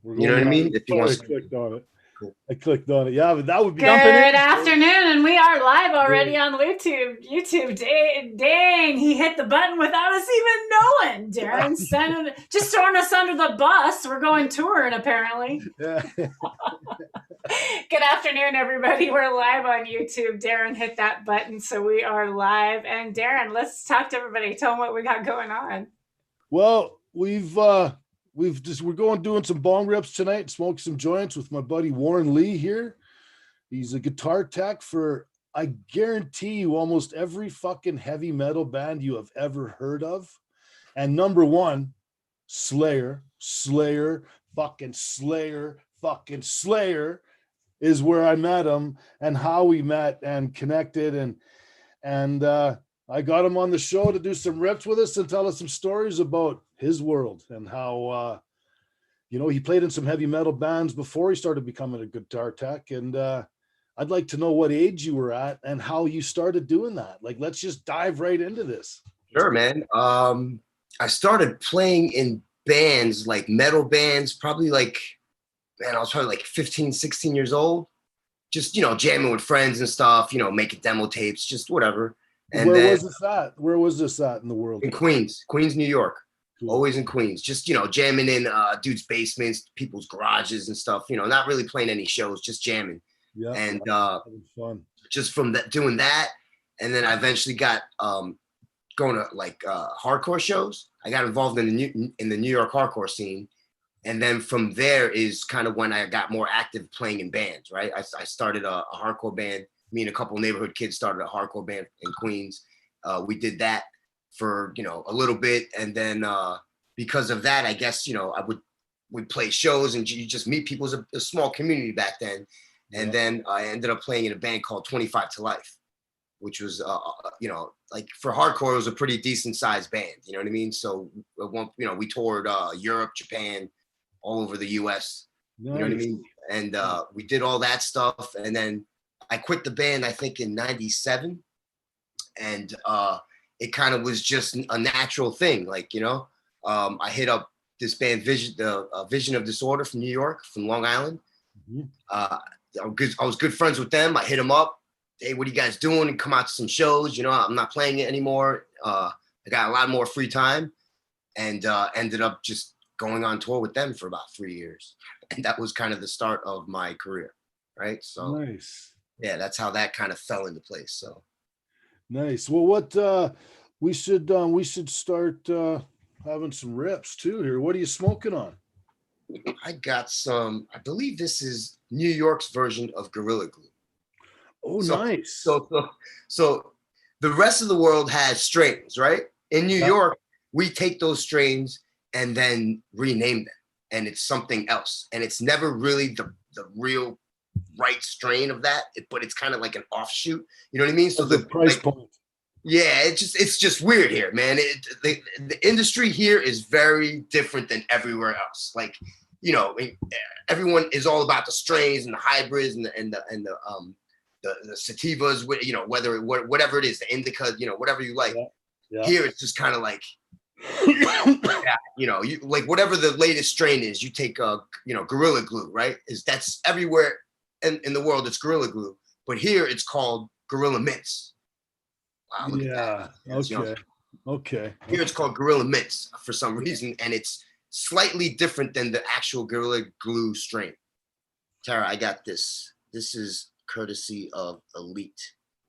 We're You going know what I live. mean? If he Sorry, I wants to. clicked on it. Cool. I clicked on it. Yeah, but that would be Good jumping in. afternoon, and we are live already on YouTube. Dang, he hit the button without us even knowing. Darren just throwing us under the bus. We're going touring, apparently. Yeah. Good afternoon, everybody. We're live on YouTube. Darren hit that button, so we are live. And Darren, let's talk to everybody. Tell them what we got going on. Well, we're going doing some bong rips tonight, smoke some joints with my buddy Warren Lee here. He's a guitar tech for, I guarantee you, almost every fucking heavy metal band you have ever heard of. And number one, Slayer, fucking Slayer is where I met him and how we met and connected. And I got him on the show to do some rips with us and tell us some stories about his world and how, he played in some heavy metal bands before he started becoming a guitar tech. And I'd like to know what age you were at and how you started doing that. Like, let's just dive right into this. Sure, man. I started playing in bands, like metal bands, probably I was probably like 15, 16 years old. Just, jamming with friends and stuff, making demo tapes, just whatever. And Where was this at in the world? In Queens, New York. Cool. Always in Queens. Just, jamming in dudes' basements, people's garages and stuff, not really playing any shows, just jamming. Yeah. And fun. Just from that, doing that. And then I eventually got going to hardcore shows. I got involved in the New York hardcore scene. And then from there is kind of when I got more active playing in bands, right? I started a hardcore band. Me and a couple of neighborhood kids started a hardcore band in Queens. We did that for, a little bit. And then because of that, I guess, we'd play shows and you just meet people. It was a small community back then. And then I ended up playing in a band called 25 to Life, which was, for hardcore, it was a pretty decent sized band. You know what I mean? So, we toured Europe, Japan, all over the US. Nice. You know what I mean? And we did all that stuff. And then I quit the band, I think in 97. And it kind of was just a natural thing. I hit up this band, Vision of Disorder from New York, from Long Island. Mm-hmm. I was good friends with them. I hit them up. Hey, what are you guys doing? And come out to some shows. I'm not playing it anymore. I got a lot more free time and ended up just going on tour with them for about 3 years. And that was kind of the start of my career. Right. So nice. Yeah, that's how that kind of fell into place. So nice. Well, what we should start having some rips too here. What are you smoking on? I got some, I believe this is New York's version of Gorilla Glue. Oh, nice. So the rest of the world has strains, right? In New York, we take those strains and then rename them, and it's something else. And it's never really the real right strain of that, but it's kind of like an offshoot. You know what I mean? So the price point. Yeah, it's just weird here, man. The industry here is very different than everywhere else. Everyone is all about the strains and the hybrids and the sativas, whatever it is, the indica, whatever you like. Yeah. Here it's just kind of like, whatever the latest strain is, you take Gorilla Glue, right? That's everywhere in the world. It's Gorilla Glue, but here it's called Gorilla Mints. Wow, look at that. Okay. Here it's called Gorilla Mints for some reason, and it's slightly different than the actual Gorilla Glue strain. Tara, I got this. This is courtesy of Elite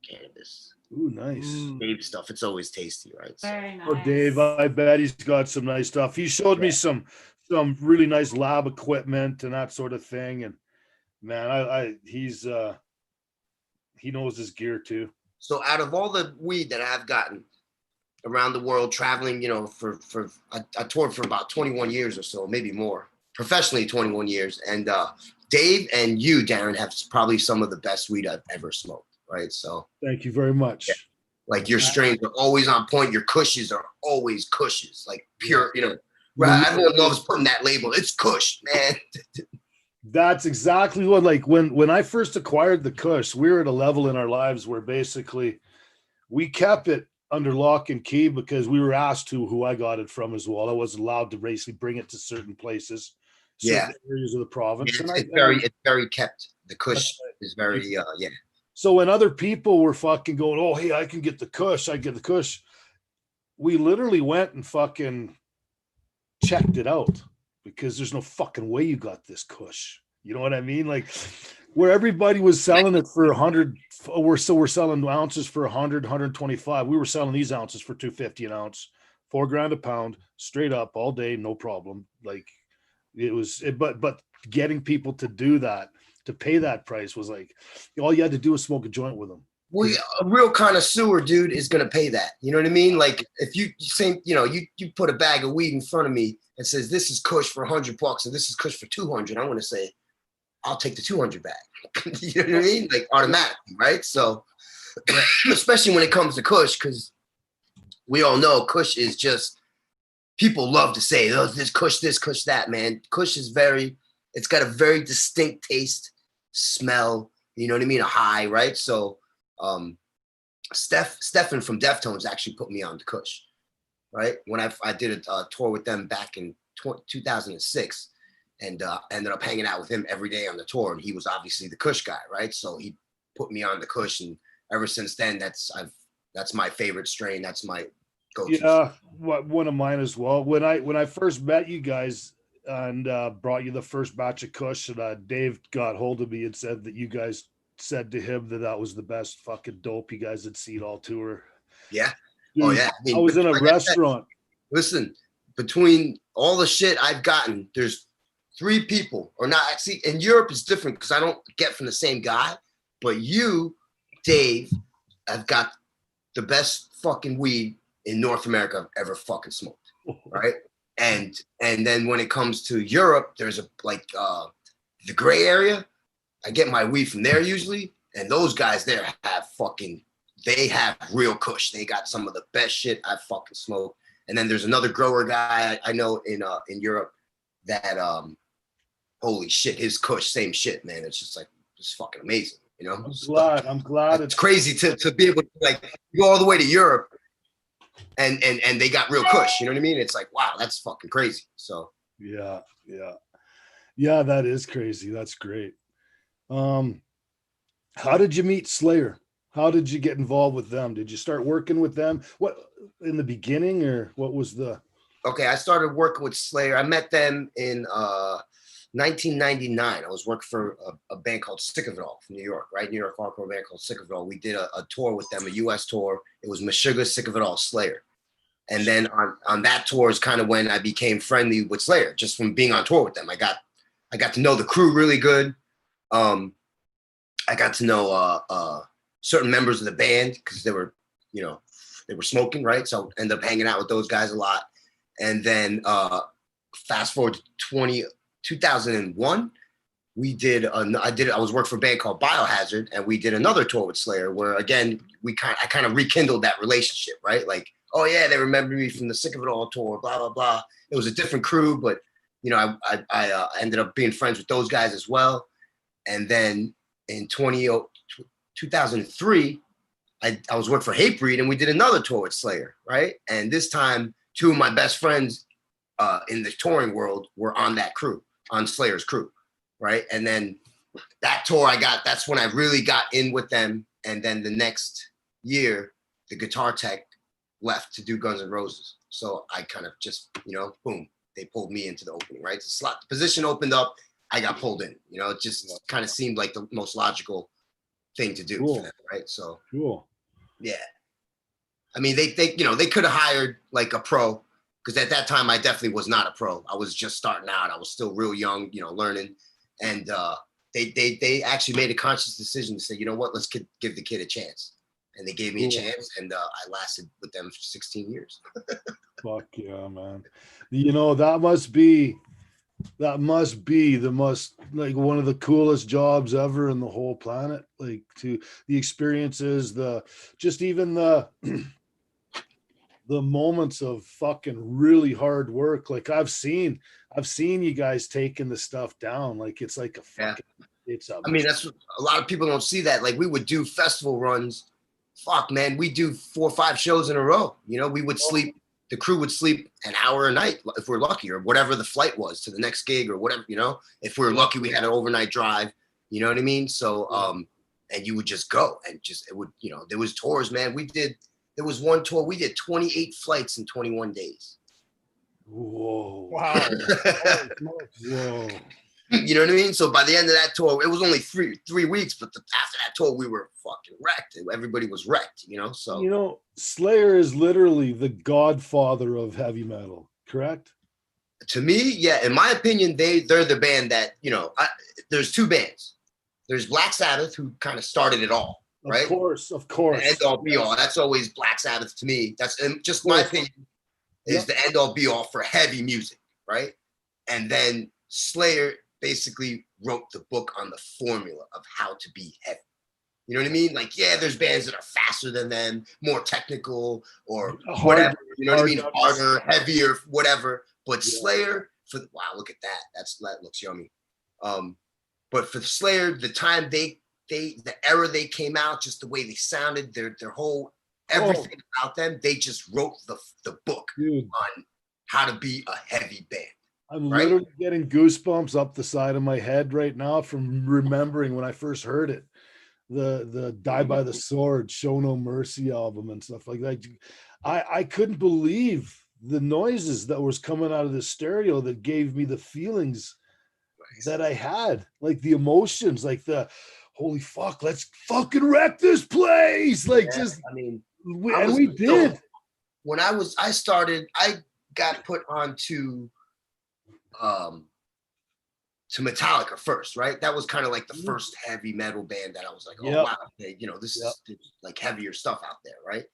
Cannabis. Ooh, nice. Dave stuff. It's always tasty, right? So. Very nice. Oh, Dave, I bet he's got some nice stuff. He showed me some really nice lab equipment and that sort of thing. And man, he knows his gear too. So out of all the weed that I've gotten around the world, traveling, I toured for about 21 years or so, maybe more, professionally 21 years. And Dave and you, Darren, have probably some of the best weed I've ever smoked, right? So thank you very much. Yeah. Like your strains are always on point. Your Kushes are always Kushes, like pure, right? Everyone loves putting that label. It's Kush, man. That's exactly what, when I first acquired the Kush, we were at a level in our lives where basically we kept it under lock and key because we were asked who I got it from as well. I wasn't allowed to basically bring it to certain places. certain areas of the province. It's very kept. The Kush is very yeah. So when other people were fucking going, oh hey, I can get the Kush, I get the Kush. We literally went and fucking checked it out because there's no fucking way you got this Kush. You know what I mean? Like where everybody was selling it for 100, we're selling ounces for 100, 125. We were selling these ounces for 250 an ounce, $4,000 a pound, straight up all day, no problem. Like but getting people to do that, to pay that price was like, all you had to do was smoke a joint with them. Well, a real connoisseur, dude, is gonna pay that. You know what I mean? Like if you put a bag of weed in front of me and says this is Kush for $100 and this is Kush for 200, I'm gonna say, I'll take the 200 bag. You know what I mean? Like automatically, right? So, especially when it comes to Kush, because we all know Kush is just, people love to say, oh, this Kush, that, man. Kush is it's got a very distinct taste, smell, you know what I mean? A high, right? So, Stefan from Deftones actually put me on to Kush, right? When I did a tour with them back in 2006, and ended up hanging out with him every day on the tour, and he was obviously the Kush guy, right? So he put me on the Kush, and ever since then, that's my favorite strain. That's my go-to. Yeah, one of mine as well. When I first met you guys and brought you the first batch of Kush, and Dave got hold of me and said that you guys said to him that was the best fucking dope you guys had seen all tour. Yeah. Dude, oh yeah. I was in a restaurant. Listen, between all the shit I've gotten, there's 3 people, or not. See, in Europe it's different because I don't get from the same guy, but you, Dave, have got the best fucking weed in North America I've ever fucking smoked, right? And then when it comes to Europe, there's the gray area. I get my weed from there usually, and those guys there they have real Kush. They got some of the best shit I fucking smoked. And then there's another grower guy I know in Europe that holy shit, his Kush, same shit, man. It's just like, it's fucking amazing, you know? I'm glad it's crazy to be able to like go all the way to Europe and they got real Kush, you know what I mean? It's like, wow, that's fucking crazy. So yeah, that is crazy. That's great. How did you meet Slayer? How did you get involved with them? Did you start working with them? What, in the beginning, or what was the? Okay, I started working with Slayer. I met them in 1999. I was working for a band called Sick of It All from New York, right? New York hardcore band called Sick of It All. We did a tour with them, a US tour. It was Meshuggah, Sick of It All, Slayer. And then on that tour is kind of when I became friendly with Slayer, just from being on tour with them. I got to know the crew really good. I got to know certain members of the band because they were smoking, right? So I ended up hanging out with those guys a lot. And then fast forward to 2001, I was working for a band called Biohazard, and we did another tour with Slayer where again I kind of rekindled that relationship, right? Like, oh yeah, they remember me from the Sick of It All tour, blah blah blah. It was a different crew, but I ended up being friends with those guys as well. And then in 2003, I was working for Hatebreed, and we did another tour with Slayer, right? And this time, 2 of my best friends in the touring world were on that crew, on Slayer's crew, right? And then that tour that's when I really got in with them. And then the next year, the guitar tech left to do Guns N' Roses. So I kind of just, boom, they pulled me into the opening, right? The position opened up, I got pulled in. It just kind of seemed like the most logical thing to do for them, right? So cool. Yeah. I mean, they could have hired like a pro, because at that time I definitely was not a pro. I was just starting out. I was still real young, learning. And they actually made a conscious decision to say, you know what, let's give the kid a chance. And they gave me a chance, and I lasted with them for 16 years. Fuck yeah, man. That must be the most, like, one of the coolest jobs ever in the whole planet. Like, to the experiences, even the moments of fucking really hard work. Like, I've seen you guys taking the stuff down. Like, it's like a fucking, I mean, that's what, a lot of people don't see that. Like, we would do festival runs. Fuck, man, we do 4 or 5 shows in a row. We would sleep the crew would sleep an hour a night if we're lucky, or whatever the flight was to the next gig or whatever, you know, if we were lucky, we had an overnight drive, you know what I mean? So, and you would just go and just, it would, you know, there was tours, man. There was one tour, we did 28 flights in 21 days. Whoa. Wow. Whoa. You know what I mean? So by the end of that tour, it was only three weeks, but after that tour, we were fucking wrecked. Everybody was wrecked, you know? So, You know, Slayer is literally the godfather of heavy metal, correct? to me, yeah, in my opinion, they're the band that, you know, there's two bands. There's Black Sabbath, who kind of started it all, right? Of course. The end all be all. That's always Black Sabbath to me. That's just my opinion, is the end all be all for heavy music, right? And then Slayer basically wrote the book on the formula of how to be heavy. You know what I mean? Like, yeah, there's bands that are faster than them, more technical or whatever. You know what I mean? Harder, heavier, whatever. But Slayer, wow, look at that. That looks yummy. But for Slayer, the time the era they came out, just the way they sounded, their whole everything about them, they just wrote the book on how to be a heavy band. I'm literally getting goosebumps up the side of my head right now from remembering when I first heard it. The Die by the Sword, Show No Mercy album and stuff like that. I couldn't believe the noises that was coming out of the stereo that gave me the feelings that I had, like the emotions, like the holy fuck, let's fucking wreck this place. Like, I mean, we did. When I got put onto to Metallica first, right? That was kind of like the first heavy metal band that I was like, oh wow, you know, this is like heavier stuff out there, right?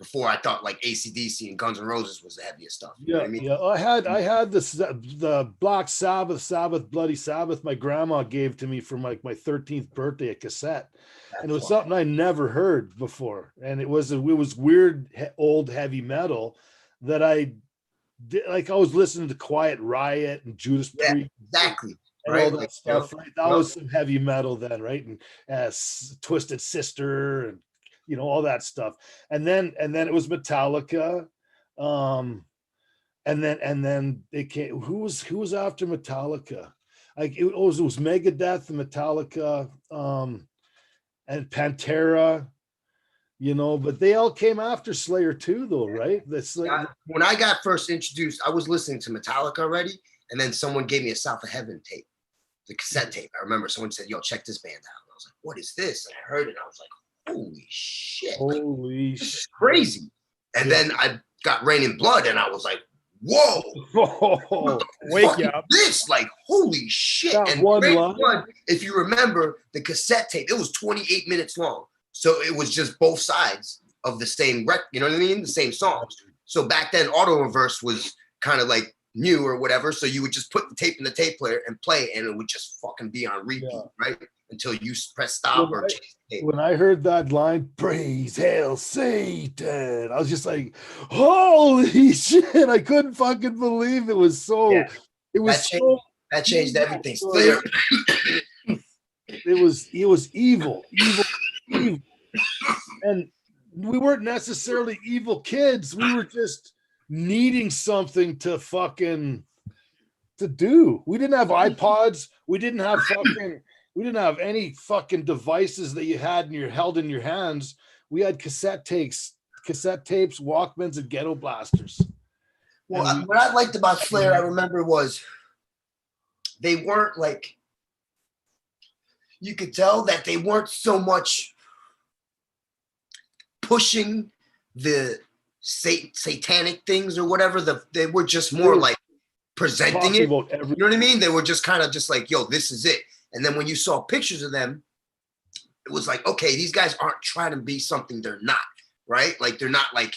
Before I thought like AC/DC and Guns N' Roses was the heaviest stuff. You know what I mean? I had the Black Sabbath, Bloody Sabbath. My grandma gave to me for my 13th birthday, a cassette, and it was something I never heard before, and it was weird old heavy metal that I did. Like, I was listening to Quiet Riot and Judas Priest, exactly. And all that stuff, right? That was some heavy metal then, right? And Twisted Sister, and you know, all that stuff. And then it was Metallica. And then they came. Who was after Metallica? Like it was Megadeth and Metallica, and Pantera. You know, but they all came after Slayer too, though, right? When I got first introduced, I was listening to Metallica already, and then someone gave me a South of Heaven tape, the cassette tape. I remember someone said, "Yo, check this band out." And I was like, "What is this?" And I heard it, and I was like, "Holy shit! This is crazy!" And then I got Rain in Blood, and I was like, "Whoa! Wake you up!" This, like, holy shit!" That and one Rain line. in Blood, if you remember the cassette tape, it was 28 minutes long. So it was just both sides of the same you know what I mean? The same songs. So back then, auto reverse was kind of like new or whatever. So you would just put the tape in the tape player and play, and it would just fucking be on repeat, right? Until you press stop or change the tape. When I heard that line, "Praise Hail Satan," I was just like, "Holy shit!" I couldn't fucking believe it was so. Yeah. It was that changed everything. It was evil, and we weren't necessarily evil kids. We were just needing something to do. We didn't have iPods. We didn't have any fucking devices that you held in your hands. We had cassette tapes, Walkmans, and ghetto blasters. Well, what I liked about Slayer, I remember, was they weren't like, you could tell that they weren't so much pushing the satanic things or whatever. They were just more like presenting it. You know what I mean? They were just kind of just like, yo, this is it. And then when you saw pictures of them, it was like, okay, these guys aren't trying to be something they're not, right? Like, they're not like,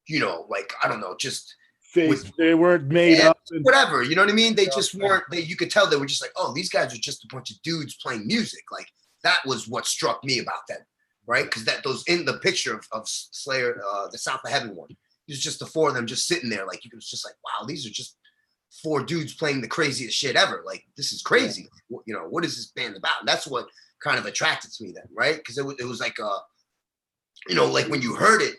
you know, like, I don't know, just they weren't made up. Whatever, you know what I mean? They just weren't, you could tell they were just like, oh, these guys are just a bunch of dudes playing music. Like, that was what struck me about them, right? Because those in the picture of Slayer, the South of Heaven one, it was just the four of them just sitting there. Like, it was just like, wow, these are just four dudes playing the craziest shit ever. Like, this is crazy. You know, what is this band about? And that's what kind of attracted to me then, right? Because it was like, you know, like when you heard it,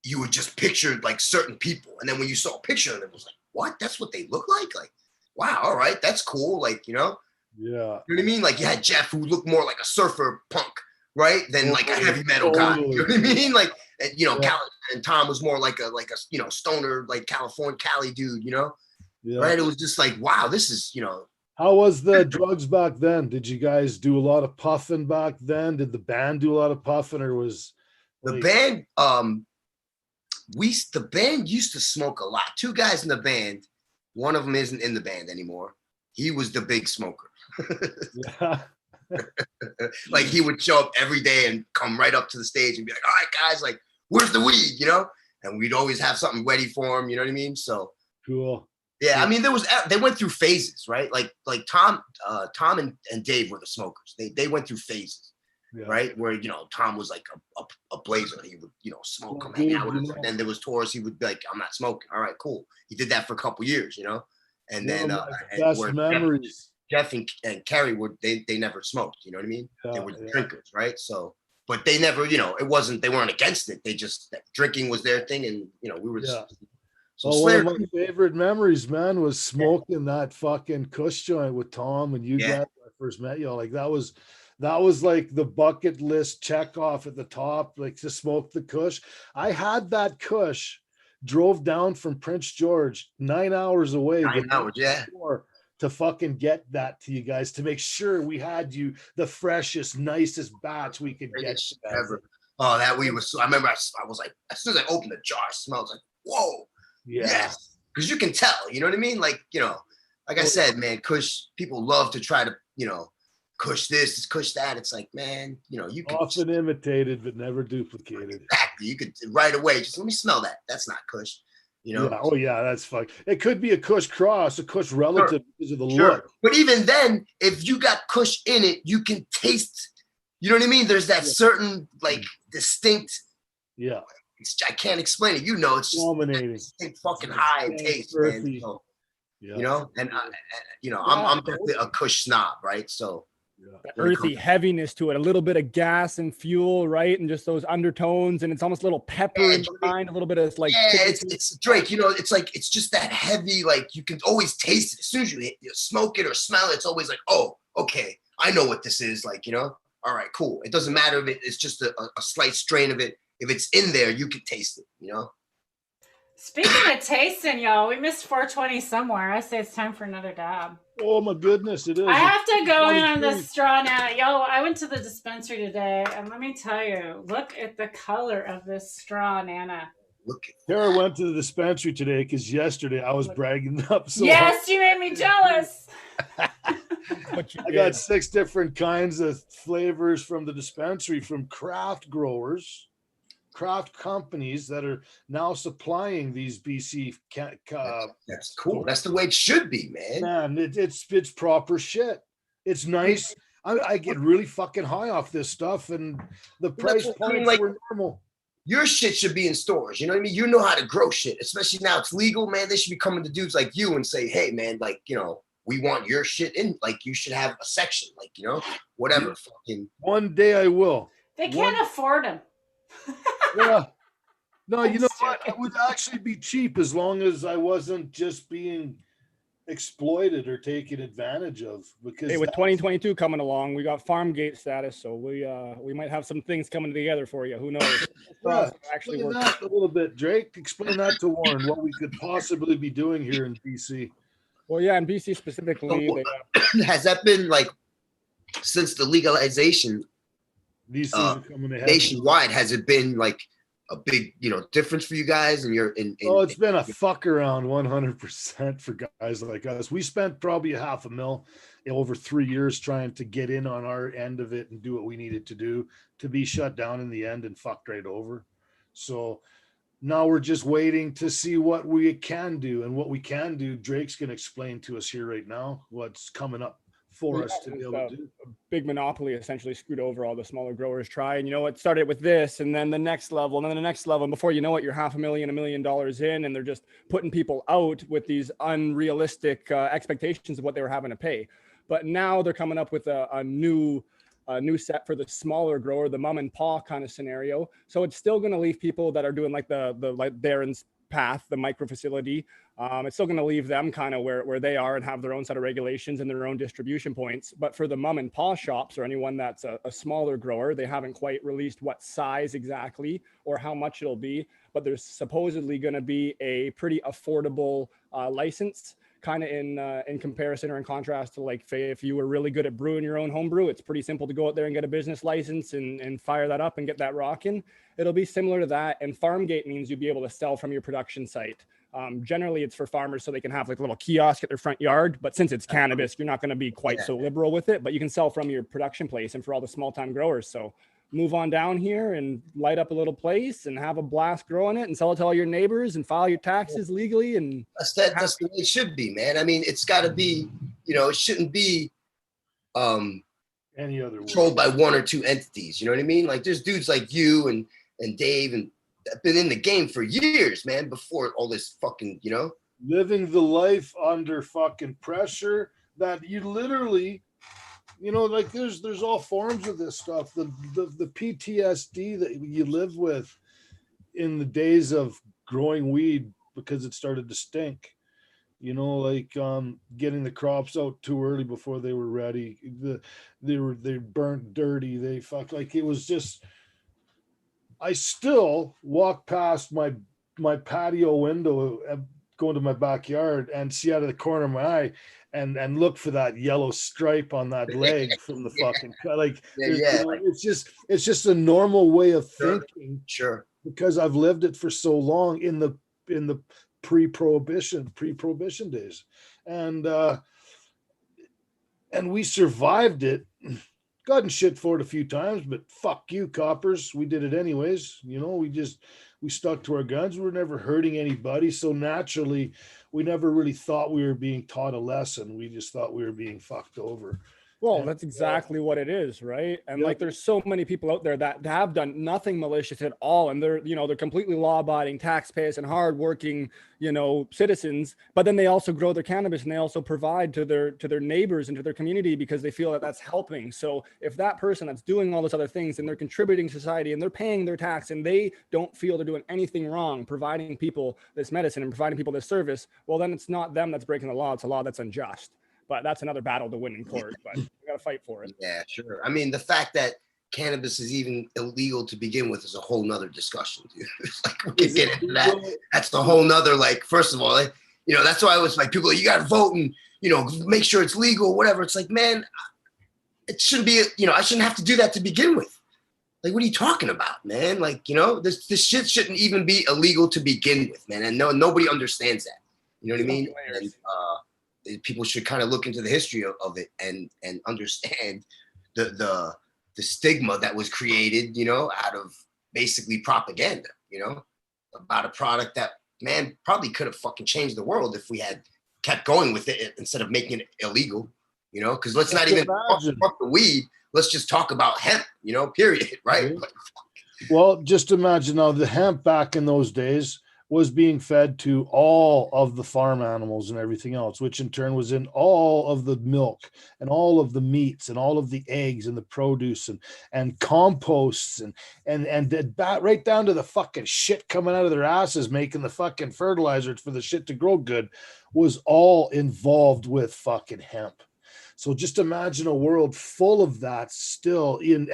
you would just picture like certain people. And then when you saw a picture of them, it was like, what? That's what they look like? Like, wow, all right, that's cool. Like, you know? Yeah. You know what I mean? Like you had Jeff who looked more like a surfer punk, right? Than like a heavy metal guy. You know what I mean? Like, and, you know, and Tom was more like a you know, stoner, like California Cali dude, you know? Right? It was just like, wow, this is, you know. How was the drugs back then? Did you guys do a lot of puffing back then? Did the band do a lot of puffing, or was the band the band used to smoke a lot. Two guys in the band, one of them isn't in the band anymore. He was the big smoker. Like he would show up every day and come right up to the stage and be like, all right, guys, like, where's the weed, you know? And we'd always have something ready for him, you know what I mean? So cool. Yeah, I mean, they went through phases, right? Like Tom and Dave were the smokers. They went through phases, right? Where, you know, Tom was like a blazer. He would, you know, smoke, come hang out with us. And then there was tours, he would be like, I'm not smoking. All right, cool. He did that for a couple years, you know? And then best memories. Jeff and Kerry they never smoked, you know what I mean? They were drinkers, right? So, but they never, you know, they weren't against it. They just, drinking was their thing, and, you know, we were So one of my favorite memories, man, was smoking that fucking Kush joint with Tom and you guys when I first met you. Like that was like the bucket list check off at the top, like to smoke the Kush. I had that Kush, drove down from Prince George 9 hours away. 9 hours, to fucking get that to you guys, to make sure we had you the freshest, nicest batch we could get ever. Oh, that weed was so, I remember I was like, as soon as I opened the jar, it smelled like, whoa. Yes, because you can tell, you know what I mean? Like, you know, like I said, man, Kush, people love to try to, you know, Kush this, Kush that. It's like, man, you know, you can often imitated but never duplicated. Exactly. You could right away, just let me smell that. That's not Kush, you know? Yeah. Oh yeah, that's fine. It could be a Kush cross, a Kush relative because of the look. But even then, if you got Kush in it, you can taste, you know what I mean? There's that certain like distinct. Yeah. I can't explain it. You know, it's just dominating. Fucking high taste, man. So, you know, and you know, I'm definitely a Kush snob, right? So, earthy heaviness to it, a little bit of gas and fuel, right? And just those undertones, and it's almost a little pepper in behind, a little bit of like. Yeah, it's Drake. You know, it's like it's just that heavy. Like you can always taste it as soon as you smoke it or smell it. It's always like, oh, okay, I know what this is. Like, you know, all right, cool. It doesn't matter if it's just a slight strain of it. If it's in there, you can taste it, you know? Speaking of tasting, y'all, we missed 420 somewhere. I say it's time for another dab. Oh, my goodness, it is. I have to go in on the straw now. Yo, I went to the dispensary today, and let me tell you, look at the color of this straw, Nana. Tara went to the dispensary today because yesterday I was bragging up so hard. You made me jealous. I got 6 different kinds of flavors from the dispensary from craft growers, craft companies that are now supplying these BC. That's cool. That's the way it should be, man. Man, it's proper shit. It's nice. I get really fucking high off this stuff, and the price points were normal. Your shit should be in stores. You know what I mean? You know how to grow shit, especially now it's legal, man. They should be coming to dudes like you and say, hey, man, like, you know, we want your shit in. Like, you should have a section, like, you know, whatever. Fucking. One day I will. They can't afford them. Yeah. No, you know what? It would actually be cheap as long as I wasn't just being exploited or taken advantage of. Because with 2022 coming along, we got farm gate status, so we might have some things coming together for you. Who knows? Actually, that a little bit, Drake. Explain that to Warren. What we could possibly be doing here in BC. Well, yeah, in BC specifically, has that been like since the legalization? These things are coming ahead. Nationwide, has it been like a big, you know, difference for you guys? And it's been a fuck around 100% for guys like us. We spent probably $500,000 over 3 years trying to get in on our end of it and do what we needed to do to be shut down in the end and fucked right over. So now we're just waiting to see what we can do, and what we can do. Drake's going to explain to us here right now what's coming up for us to be able to do. A big monopoly essentially screwed over all the smaller growers. And you know what, started with this, and then the next level, and then the next level, and before you know it, you're $500,000, $1 million in, and they're just putting people out with these unrealistic expectations of what they were having to pay. But now they're coming up with a new new set for the smaller grower, the mom and pop kind of scenario. So it's still going to leave people that are doing like the like Darren's path, the micro facility. It's still going to leave them kind of where they are and have their own set of regulations and their own distribution points. But for the mom and pop shops or anyone that's a smaller grower, they haven't quite released what size exactly or how much it'll be. But there's supposedly going to be a pretty affordable license, kind of in comparison or in contrast to, like, say, if you were really good at brewing your own home brew, it's pretty simple to go out there and get a business license and fire that up and get that rocking. It'll be similar to that. And farm gate means you'll be able to sell from your production site. Generally, it's for farmers so they can have like a little kiosk at their front yard. But since it's cannabis, you're not going to be quite so liberal with it. But you can sell from your production place and for all the small time growers. So move on down here and light up a little place and have a blast growing it and sell it to all your neighbors and file your taxes legally. And that's the way it should be, man. I mean, it's got to be, it shouldn't be any other controlled by one or two entities. You know what I mean? Like, there's dudes like you and Dave and I've been in the game for years, man, before all this fucking, living the life under fucking pressure that you literally, like there's all forms of this stuff. The PTSD that you live with in the days of growing weed because it started to stink, like getting the crops out too early before they were ready. They burnt dirty. They fucked, like, it was just, I still walk past my patio window going to my backyard and see out of the corner of my eye and look for that yellow stripe on that leg from the fucking like, it's just a normal way of thinking. Sure. Because I've lived it for so long in the pre-prohibition days. And we survived it. Gotten shit for it a few times, but fuck you, coppers. We did it anyways. We stuck to our guns. We were never hurting anybody. So naturally, we never really thought we were being taught a lesson. We just thought we were being fucked over. Well, that's exactly what it is, right? And like, there's so many people out there that have done nothing malicious at all, and they're completely law-abiding, taxpayers, and hardworking, citizens. But then they also grow their cannabis and they also provide to their neighbors and to their community because they feel that that's helping. So if that person that's doing all those other things and they're contributing to society and they're paying their tax and they don't feel they're doing anything wrong, providing people this medicine and providing people this service, well, then it's not them that's breaking the law; it's a law that's unjust. But that's another battle to win in court, but you got to fight for it. Yeah, sure. I mean, the fact that cannabis is even illegal to begin with is a whole nother discussion, dude. It's like, we can get into that. That's a whole nother, like, first of all, that's why I was like, people, you got to vote and, make sure it's legal, whatever. It's like, man, it shouldn't be, I shouldn't have to do that to begin with. Like, what are you talking about, man? Like, this shit shouldn't even be illegal to begin with, man. And nobody understands that. You know what I mean? And, people should kind of look into the history of it and understand the stigma that was created, out of basically propaganda, about a product that, man, probably could have fucking changed the world if we had kept going with it instead of making it illegal, because let's not even talk the weed. Let's just talk about hemp, period, right? Well, just imagine now the hemp back in those days was being fed to all of the farm animals and everything else, which in turn was in all of the milk and all of the meats and all of the eggs and the produce and composts and right down to the fucking shit coming out of their asses, making the fucking fertilizer for the shit to grow good, was all involved with fucking hemp. So just imagine a world full of that still in,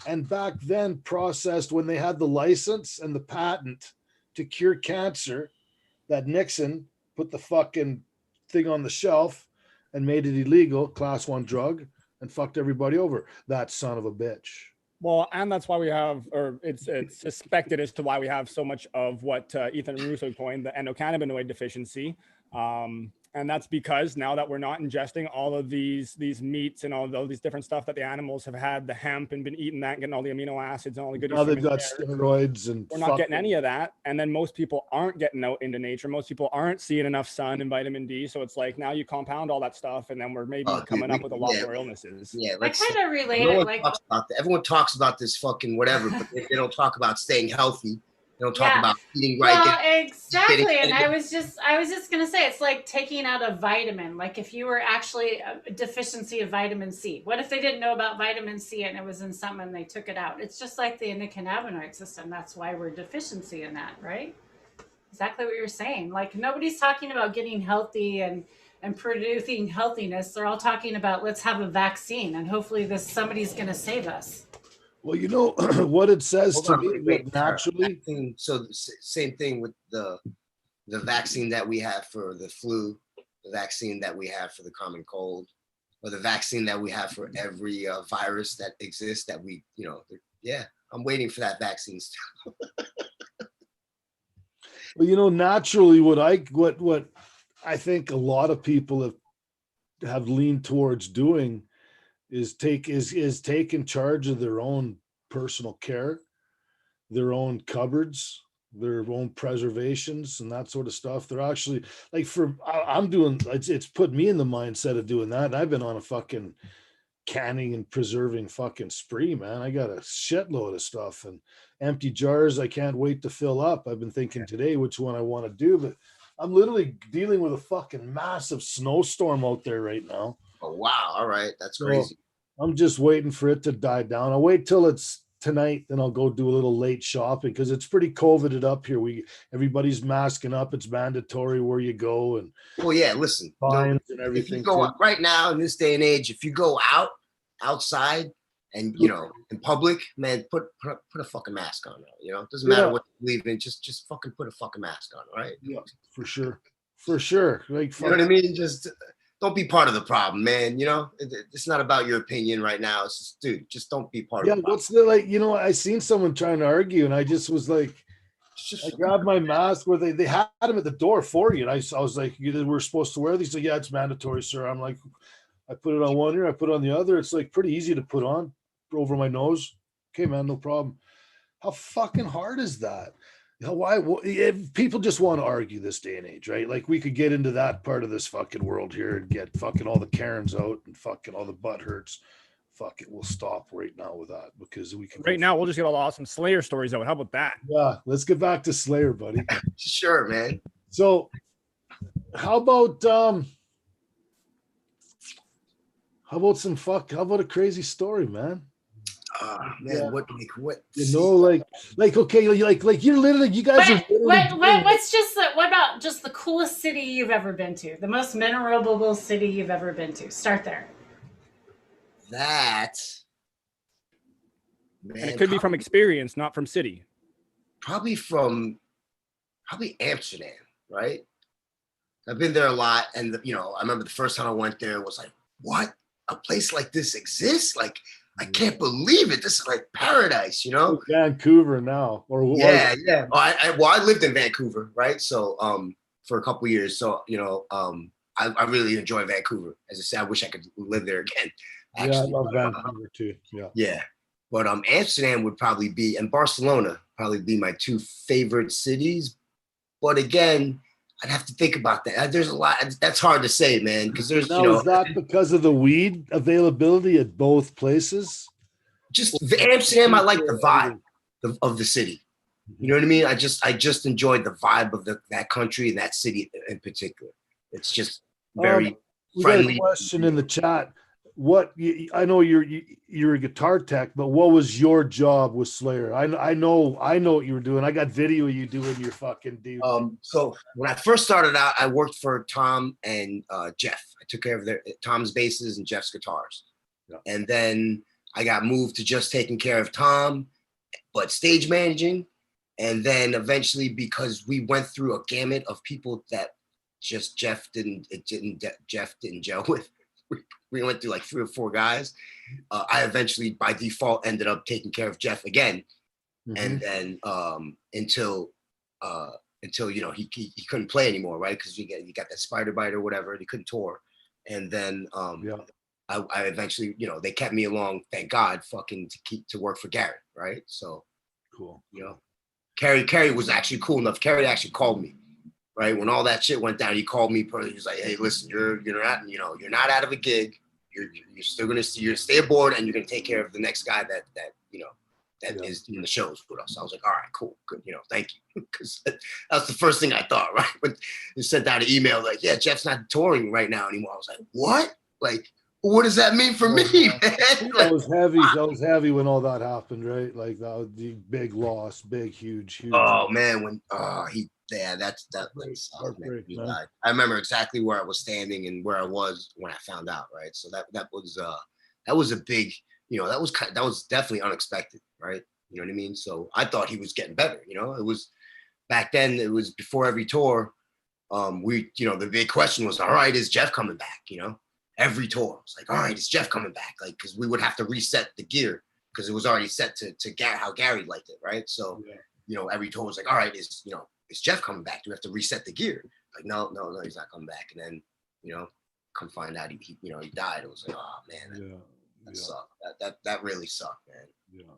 and back then processed when they had the license and the patent to cure cancer, that Nixon put the fucking thing on the shelf and made it illegal, class 1 drug, and fucked everybody over. That son of a bitch. Well, and that's why we have, or it's suspected as to why we have so much of what Ethan Russo coined the endocannabinoid deficiency. And that's because now that we're not ingesting all of these meats and all these different stuff that the animals have had, the hemp, and been eating that, getting all the amino acids and all the good. Now they've got steroids and we're not getting any of that. And then most people aren't getting out into nature. Most people aren't seeing enough sun and vitamin D. So it's like now you compound all that stuff, and then we're maybe coming up with a lot more illnesses. Yeah, I kind of relate it. Like, everyone talks about this fucking whatever, but they don't talk about staying healthy. They don't talk Yeah. about eating right. Well, exactly. And getting- I was just gonna say, it's like taking out a vitamin. Like if you were actually a deficiency of vitamin C, what if they didn't know about vitamin C and it was in something and they took it out? It's just like the endocannabinoid system. That's why we're deficiency in that, right? Exactly what you're saying. Like nobody's talking about getting healthy and producing healthiness. They're all talking about let's have a vaccine and hopefully this somebody's gonna save us. Well, you know what it says Hold to on, me, wait, what naturally. So the same thing with the vaccine that we have for the flu, the vaccine that we have for the common cold, or the vaccine that we have for every virus that exists that we, yeah, I'm waiting for that vaccine still. Well, you know, naturally, what I think a lot of people have leaned towards doing is taking charge of their own personal care, their own cupboards, their own preservations, and that sort of stuff. They're actually like I'm doing it's put me in the mindset of doing that. And I've been on a fucking canning and preserving fucking spree, man. I got a shitload of stuff and empty jars I can't wait to fill up. I've been thinking today which one I want to do, but I'm literally dealing with a fucking massive snowstorm out there right now. Oh wow! All right, that's So crazy. I'm just waiting for it to die down. I'll wait till it's tonight, then I'll go do a little late shopping because it's pretty COVIDed up here. Everybody's masking up. It's mandatory where you go and Well, yeah. Listen, fines and if everything. you go right now in this day and age, if you go outside and in public, man, put a fucking mask on. It doesn't matter what you believe in. Just fucking put a fucking mask on, right? Yeah, for sure. Like, you know what I mean? Just don't be part of the problem, man. It's not about your opinion right now. It's just, dude, just don't be part of the problem. What's the I seen someone trying to argue and I just was like, I grabbed my mask where they had them at the door for you. And I was like, we're supposed to wear these. So yeah, it's mandatory, sir. I'm like, I put it on one ear, I put it on the other. It's like pretty easy to put on over my nose. Okay, man, no problem. How fucking hard is that? Why if people just want to argue this day and age, right? Like we could get into that part of this fucking world here and get fucking all the Karens out and fucking all the butt hurts. Fuck it, we'll stop right now with that because we can. Right now, we'll just get all the awesome Slayer stories out. How about that? Yeah, let's get back to Slayer, buddy. Sure, man. So, how about a crazy story, man? Man, Yeah. what? Okay, like you're literally, you guys are. What about just the coolest city you've ever been to? The most memorable city you've ever been to? Start there. That, man, And it could be from experience, not from city. Probably Amsterdam, right? I've been there a lot, and I remember the first time I went there was like, what? A place like this exists? Like, I can't believe it. This is like paradise, Vancouver now, or what? Yeah. I lived in Vancouver, right? So, for a couple of years. So, I really enjoy Vancouver. As I said, I wish I could live there again. Actually. Yeah, I love Vancouver too. Yeah. Yeah. But Amsterdam would probably be, and Barcelona probably be my two favorite cities. But again, I'd have to think about that. There's a lot. That's hard to say, man, because there's, Now, is that because of the weed availability at both places? Just Amsterdam. I like the vibe of the city. You know what I mean? I just enjoyed the vibe of that country and that city in particular. It's just very friendly. We got a question in the chat. I know you're a guitar tech, but what was your job with Slayer? I know what you were doing. I got video of you doing your fucking dude. So when I first started out, I worked for Tom and Jeff. I took care of Tom's basses and Jeff's guitars. Yeah. And then I got moved to just taking care of Tom, but stage managing. And then eventually, because we went through a gamut of people that just Jeff didn't gel with. We went through like 3 or 4 guys. I eventually, by default, ended up taking care of Jeff again, and then until he couldn't play anymore, right? Because he got that spider bite or whatever, and he couldn't tour. And then I eventually, they kept me along, thank God, fucking to work for Gary, right? So cool. Kerry was actually cool enough. Kerry actually called me. Right when all that shit went down, he called me. He was like, "Hey, listen, you're not out of a gig. You're still gonna stay aboard, and you're gonna take care of the next guy that that is doing the shows with us. I was like, all right, cool, good, thank you, because that's the first thing I thought, right? When you sent out an email like, yeah, Jeff's not touring right now anymore. I was like, what? Like, what does that mean for me, man? That was heavy. That was heavy when all that happened, right? Like that was the big loss, big, huge. Oh man, when that sucked, man. He died. I remember exactly where I was standing and where I was when I found out, right? So that was a big, that was definitely unexpected, right? You know what I mean? So I thought he was getting better. It was back then. It was before every tour. The big question was, all right, is Jeff coming back? Every tour was like, all right, is Jeff coming back? Like, because we would have to reset the gear because it was already set to how Gary liked it, right? So, every tour was like, all right, is Jeff coming back? Do we have to reset the gear? Like, no, he's not coming back. And then, come find out he died. It was like, oh man, that sucked. That really sucked, man. Yeah.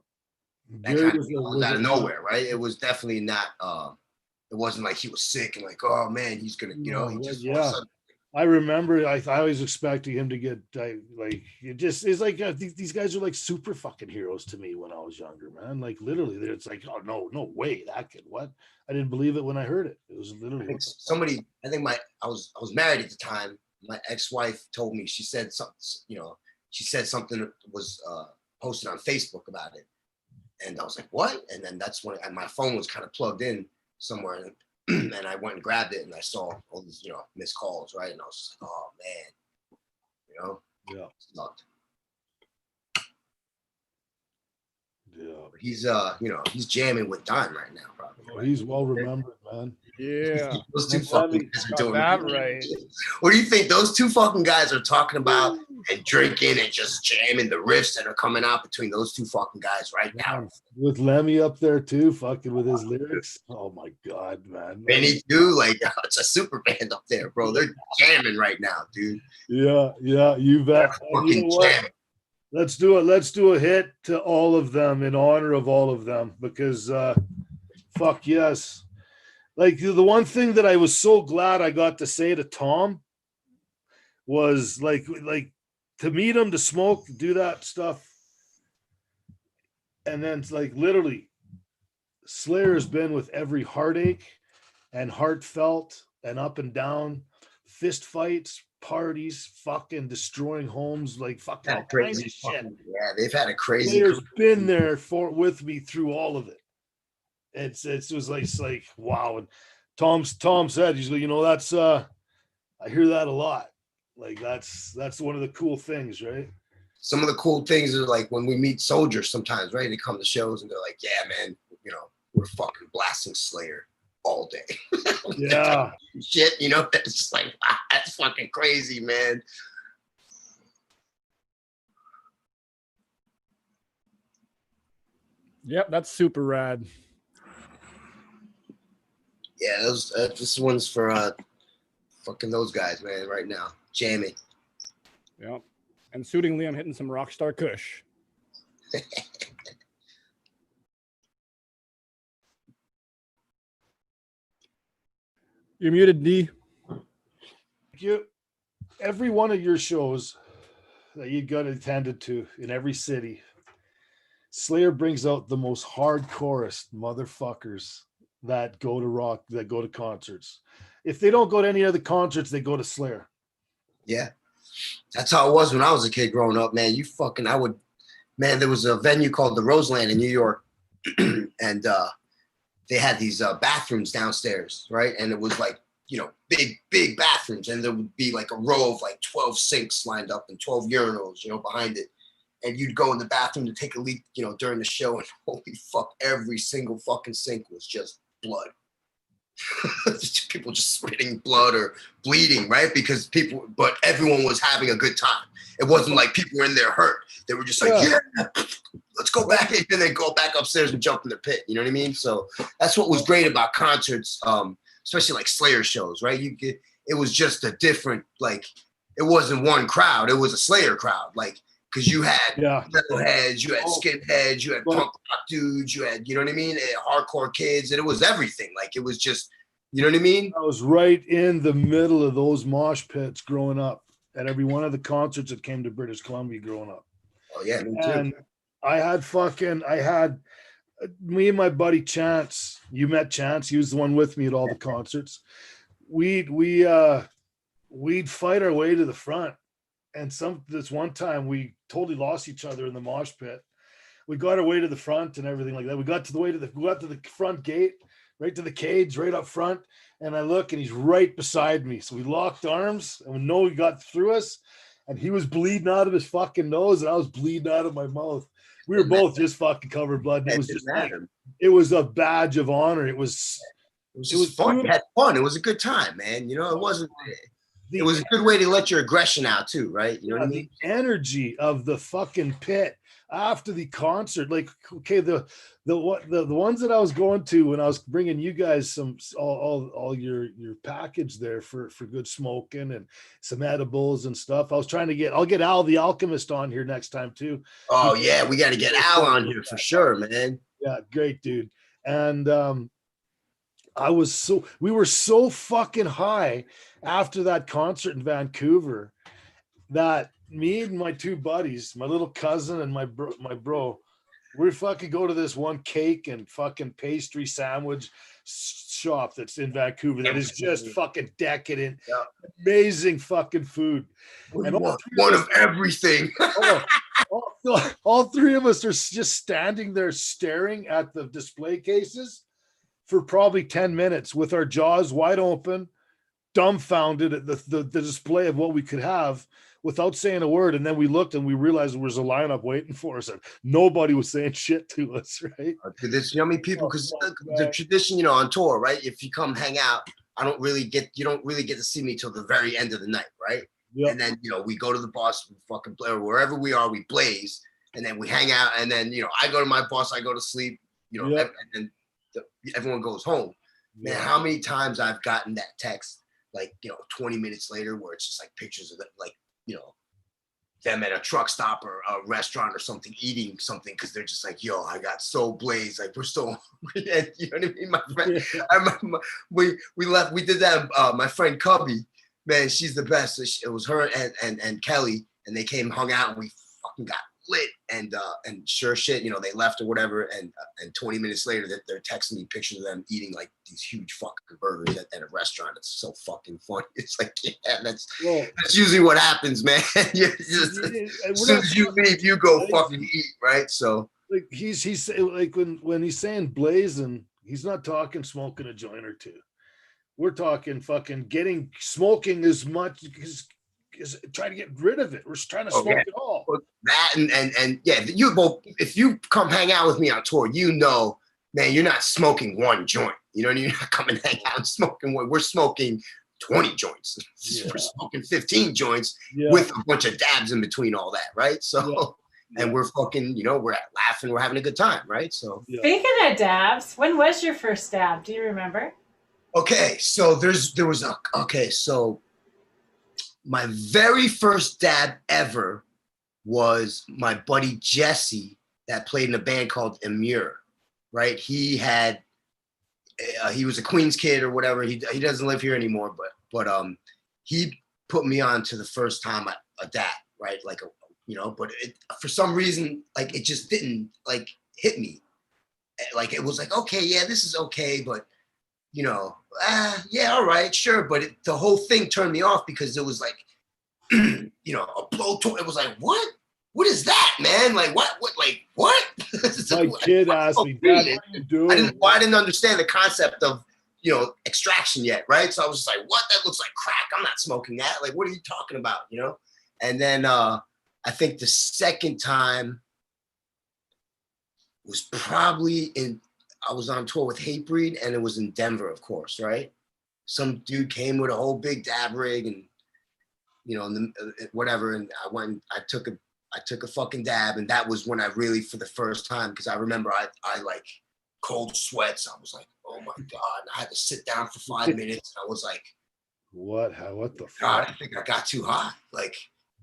That kind of was out of nowhere, right? It was definitely not. It wasn't like he was sick and like, oh man, he's gonna, he just all of a sudden. I remember I was expecting him to get like it's like these guys are like super fucking heroes to me when I was younger, man. Like literally, it's like, oh no way that kid. What? I didn't believe it when I heard it. It was literally I was married at the time. My ex-wife told me, she said something was posted on Facebook about it, and I was like, what? And then that's when my phone was kind of plugged in somewhere. And I went and grabbed it and I saw all these, missed calls, right? And I was just like, oh man, sucked. Yeah. But he's jamming with Don right now, probably. Oh, he's well remembered, man. Yeah. Those two fucking guys are doing that right. What do you think those two fucking guys are talking about and drinking and just jamming the riffs that are coming out between those two fucking guys right now? With Lemmy up there too, fucking with his lyrics. Oh my god, man. Benny too, like it's a super band up there, bro. They're jamming right now, dude. Yeah, you bet. You know what? Let's do it. Let's do a hit to all of them in honor of all of them because fuck yes. Like the one thing that I was so glad I got to say to Tom was like to meet him, to smoke, do that stuff. And then like literally Slayer's been with every heartache and heartfelt and up and down, fist fights, parties, fucking destroying homes, like fucking crazy shit. Yeah, they've had a crazy. Slayer's been there with me through all of it. It was like wow. And Tom said, he's like, that's I hear that a lot. Like that's one of the cool things, right? Some of the cool things are like when we meet soldiers sometimes, right? They come to shows and they're like, yeah, man, we're fucking blasting Slayer all day. Yeah. Shit, it's just like, wow, that's fucking crazy, man. Yep, that's super rad. Yeah, this one's for fucking those guys, man, right now. Jamming. Yep. And suitingly, I'm hitting some Rockstar Kush. You're muted, D. Every one of your shows that you got attended to in every city, Slayer brings out the most hardcorest motherfuckers that go to concerts. If they don't go to any other concerts, they go to Slayer. Yeah. That's how it was when I was a kid growing up, man. There was a venue called the Roseland in New York, and they had these bathrooms downstairs, right? And it was like, big bathrooms, and there would be like a row of like 12 sinks lined up and 12 urinals, behind it. And you'd go in the bathroom to take a leak, during the show, and holy fuck, every single fucking sink was just blood. People just spitting blood or bleeding, right? But everyone was having a good time. It wasn't like people were in there hurt. They were just like, yeah, let's go back in, and then go back upstairs and jump in the pit. You know what I mean? So that's what was great about concerts, especially like Slayer shows, right? It was just a different, like, it wasn't one crowd. It was a Slayer crowd, like, because you had metalheads, you had skinheads, you had punk rock dudes, you had, you know what I mean, hardcore kids, and it was everything. Like, it was just, you know what I mean? I was right in the middle of those mosh pits growing up at every one of the concerts that came to British Columbia growing up. Oh yeah, me too. And I had me and my buddy Chance. You met Chance. He was the one with me at all the concerts. We'd fight our way to the front. And this one time we totally lost each other in the mosh pit. We got our way to the front and everything like that. We got to the front gate, right to the cage, right up front. And I look and he's right beside me. So we locked arms and we know he got through us. And he was bleeding out of his fucking nose and I was bleeding out of my mouth. We were both just fucking covered in blood. And it was just like, it was a badge of honor. It was fun. You had fun. It was a good time, man. You know, it wasn't. It was a good way to let your aggression out too, right? You know what I mean? The energy of the fucking pit after the concert, like, okay, the ones that I was going to when I was bringing you guys all your package there for good smoking and some edibles and stuff. I'll get Al the Alchemist on here next time too. Oh yeah, we got to get Al on here for sure, man. Yeah, great dude. And we were so fucking high after that concert in Vancouver that me and my two buddies, my little cousin and my bro, we fucking go to this one cake and fucking pastry sandwich shop that's in Vancouver that is just fucking decadent, amazing fucking food. And one of everything. all three of us are just standing there staring at the display cases for probably 10 minutes with our jaws wide open, dumbfounded at the display of what we could have without saying a word. And then we looked and we realized there was a lineup waiting for us and nobody was saying shit to us, right? There's, you know, many people, because the tradition, you know, on tour, right? If you come hang out, you don't really get to see me till the very end of the night, right? Yep. And then, you know, we go to the boss, we fucking play, or wherever we are, we blaze, and then we hang out, and then, you know, I go to my boss, I go to sleep, you know, and then everyone goes home. Man, how many times I've gotten that text, like, you know, 20 minutes later, where it's just like pictures of it, like, you know, them at a truck stop or a restaurant or something, eating something, because they're just like, yo, I got so blazed, like, we're so, you know what I mean? My friend, I remember we did that, my friend Cubby, man, she's the best. It was her and Kelly, and they came, hung out, and we fucking got lit, and sure shit, you know, they left or whatever, and 20 minutes later they're texting me pictures of them eating like these huge fucking burgers at a restaurant. It's so fucking funny. It's like, yeah, that's usually what happens, man. As soon as you leave, you go fucking eat, right? So like he's like when he's saying blazing, he's not talking smoking a joint or two. We're talking fucking smoking as much as trying to get rid of it. We're just trying to smoke it all. That and yeah, you both. If you come hang out with me on tour, you know, man, you're not smoking one joint. You know, you're not coming hang out and smoking one. We're smoking 20 joints. Yeah. We're smoking 15 joints with a bunch of dabs in between all that, right? So, and we're fucking, you know, we're laughing, we're having a good time, right? So, speaking of dabs, when was your first dab? Do you remember? Okay, so so my very first dab ever was my buddy Jesse that played in a band called Emure, right? He was a Queens kid or whatever. He doesn't live here anymore, but he put me on to the first time a dab, right? Like, but for some reason, like, it just didn't like hit me. Like, it was like, okay, yeah, this is okay, but you know, yeah, all right, sure. But the whole thing turned me off because it was like, you know, a blowtorch. It was like, what? What is that, man? Like, what? My kid asked me, Dad, what are you doing? I didn't understand the concept of, you know, extraction yet, right? So I was just like, what? That looks like crack. I'm not smoking that. Like, what are you talking about, you know? And then I think the second time was probably I was on tour with Hatebreed, and it was in Denver, of course, right? Some dude came with a whole big dab rig, and you know, whatever. And I took a fucking dab, and that was when I really, for the first time, because I remember I like cold sweats. I was like, oh my God. I had to sit down for 5 minutes. And I was like, what the fuck? God, I think I got too high. Like,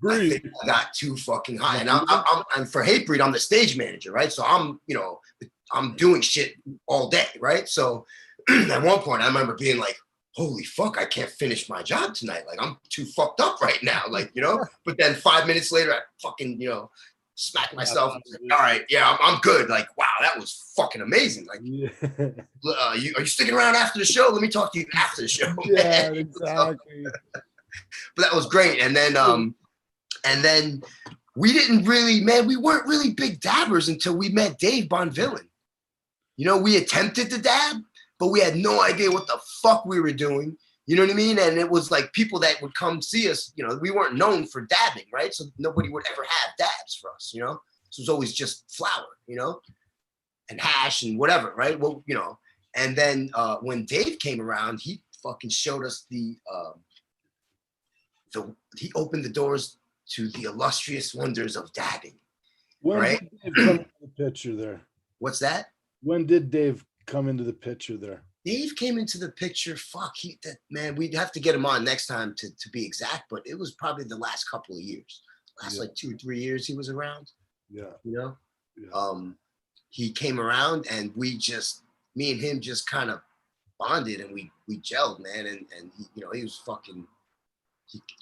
I think I got too fucking high. And I'm for Hatebreed, I'm the stage manager, right? So I'm doing shit all day, right? So at one point I remember being like, holy fuck, I can't finish my job tonight. Like, I'm too fucked up right now. Like, you know, but then 5 minutes later, I fucking, you know, smack myself. Like, all right, yeah, I'm good. Like, wow, that was fucking amazing. Like, Yeah, are you sticking around after the show? Let me talk to you after the show. Yeah, man. exactly. But that was great. And then we weren't really big dabbers until we met Dave Bonvillain. You know, we attempted to dab, but we had no idea what the fuck we were doing. You know what I mean? And it was like people that would come see us, you know, we weren't known for dabbing, right? So nobody would ever have dabs for us, you know? So it was always just flour, you know, and hash and whatever, right? Well, you know, and then when Dave came around, he fucking showed us he opened the doors to the illustrious wonders of dabbing. when Right? did Dave come into the picture there? What's that? When did Dave come into the picture there? Dave came into the picture. Man, we'd have to get him on next time to be exact, but it was probably the last couple of years, like 2 or 3 years he was around. Yeah. You know, Yeah. he came around and me and him just kind of bonded and we gelled, man. And he, you know, he was fucking.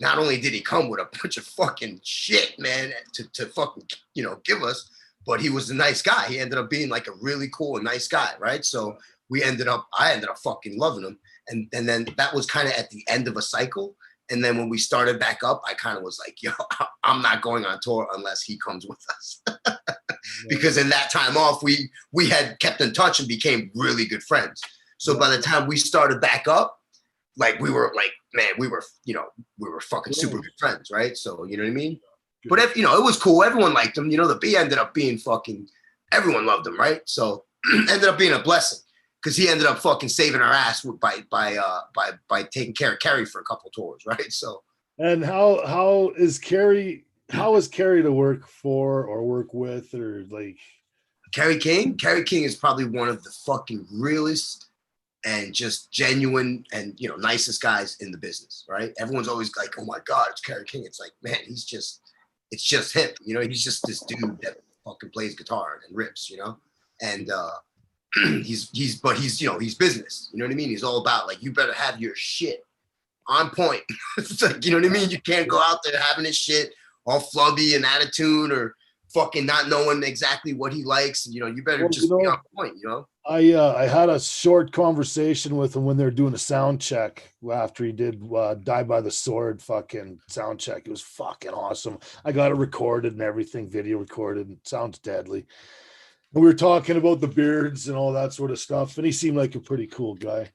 Not only did he come with a bunch of fucking shit, man, to fucking, you know, give us, but he was a nice guy. He ended up being like a really cool and nice guy, right? So I ended up fucking loving him. And then that was kind of at the end of a cycle. And then when we started back up, I kind of was like, yo, I'm not going on tour unless he comes with us. Because in that time off, we had kept in touch and became really good friends. So by the time we started back up, like we were fucking super good friends, right? So you know what I mean? But if you know, it was cool. Everyone liked him. You know, the B ended up being fucking. Everyone loved him, right? So ended up being a blessing because he ended up fucking saving our ass by taking care of Kerry for a couple tours, right? So. And how is Kerry to work for or work with or like? Kerry King? Kerry King is probably one of the fucking realest and just genuine and, you know, nicest guys in the business, right? Everyone's always like, oh my God, it's Kerry King. It's like, man, it's just him. You know, he's just this dude that fucking plays guitar and rips, you know? And he's you know, he's business. You know what I mean? He's all about like, you better have your shit on point. It's like, you know what I mean? You can't go out there having his shit all flubby and out of tune or fucking not knowing exactly what he likes. You know, you better just be on point, you know? I had a short conversation with him when they were doing a sound check after he did Die by the Sword fucking sound check. It was fucking awesome. I got it recorded and everything, video recorded, and sounds deadly. And we were talking about the beards and all that sort of stuff, and he seemed like a pretty cool guy.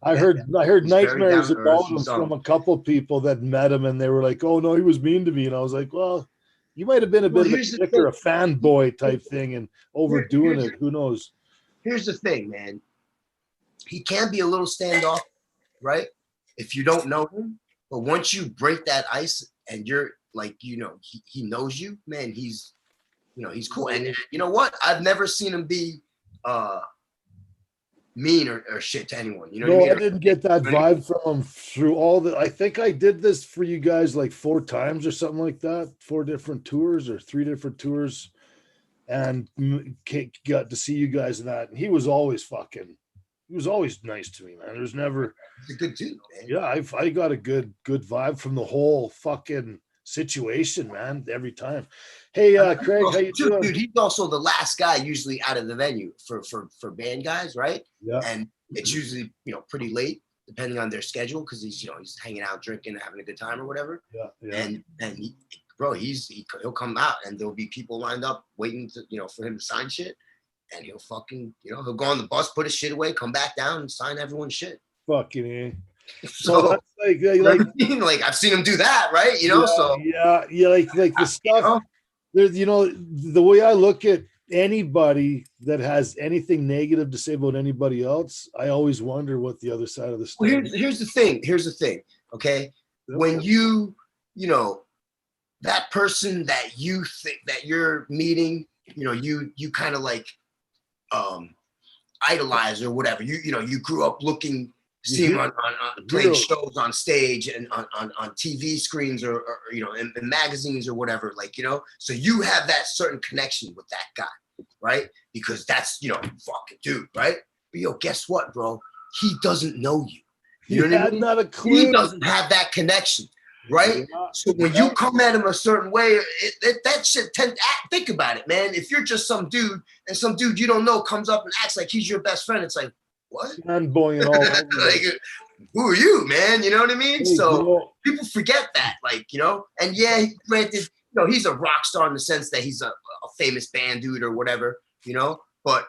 I heard He's nightmares very about down him to earth. from a couple people that met him, and they were like, "Oh no, he was mean to me," and I was like, "Well, you might have been a bit of a dick or a fanboy type thing and overdoing it. Who knows?" Here's the thing, man. He can be a little standoff, right? If you don't know him, but once you break that ice and you're like, you know, he knows you, man, he's, you know, he's cool. And you know what? I've never seen him be mean or shit to anyone. You know what I mean? I didn't get that vibe from him through all the. I think I did this for you guys like 4 times or something like that, 4 different tours or 3 different tours, and got to see you guys in that. And he was always nice to me, man. There's never. He's a good dude, man. Yeah, I got a good vibe from the whole fucking situation, man. Every time. Hey, Craig, how you doing? Dude, he's also the last guy usually out of the venue for band guys, right? Yeah. And it's usually, you know, pretty late depending on their schedule because he's, you know, he's hanging out, drinking, having a good time or whatever. Yeah. And he, bro, he'll come out and there'll be people lined up waiting to, you know, for him to sign shit. And he'll fucking, you know, he'll go on the bus, put his shit away, come back down and sign everyone's shit. Fucking A. So that's like I've seen him do that, right? You know, like the stuff. There's, you know, the way I look at anybody that has anything negative to say about anybody else, I always wonder what the other side of the story. Well, here's the thing. Okay, when you know, that person that you think that you're meeting, you know, you kind of like idolize or whatever. You know, you grew up seeing him on playing shows on stage and on TV screens or you know, in magazines or whatever, like, you know, so you have that certain connection with that guy, right? Because that's, you know, fucking dude, right? But yo, guess what, bro? He doesn't know you. You know what I mean? Not a clue. He doesn't have that connection. right? Yeah. So when you come at him a certain way, that shit think about it, man. If you're just some dude and some dude you don't know comes up and acts like he's your best friend, it's like, what? And boing and all over. Like, who are you, man? You know what I mean? Hey, So you know, people forget that, like, you know, and yeah, granted, you know, he's a rock star in the sense that he's a famous band dude or whatever, you know, but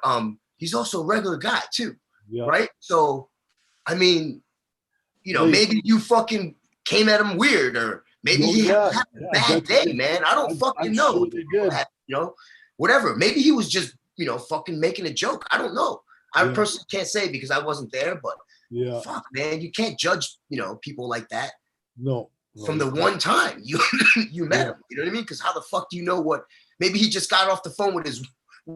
he's also a regular guy too, right? So, I mean, you know, maybe you fucking came at him weird, or maybe he had a bad day, man. I don't fucking know. Sure they did. You know, whatever. Maybe he was just, you know, fucking making a joke. I don't know. I personally can't say because I wasn't there, but fuck, man, you can't judge, you know, people like that. No. From the one time you met him, you know what I mean? Because how the fuck do you know what? Maybe he just got off the phone with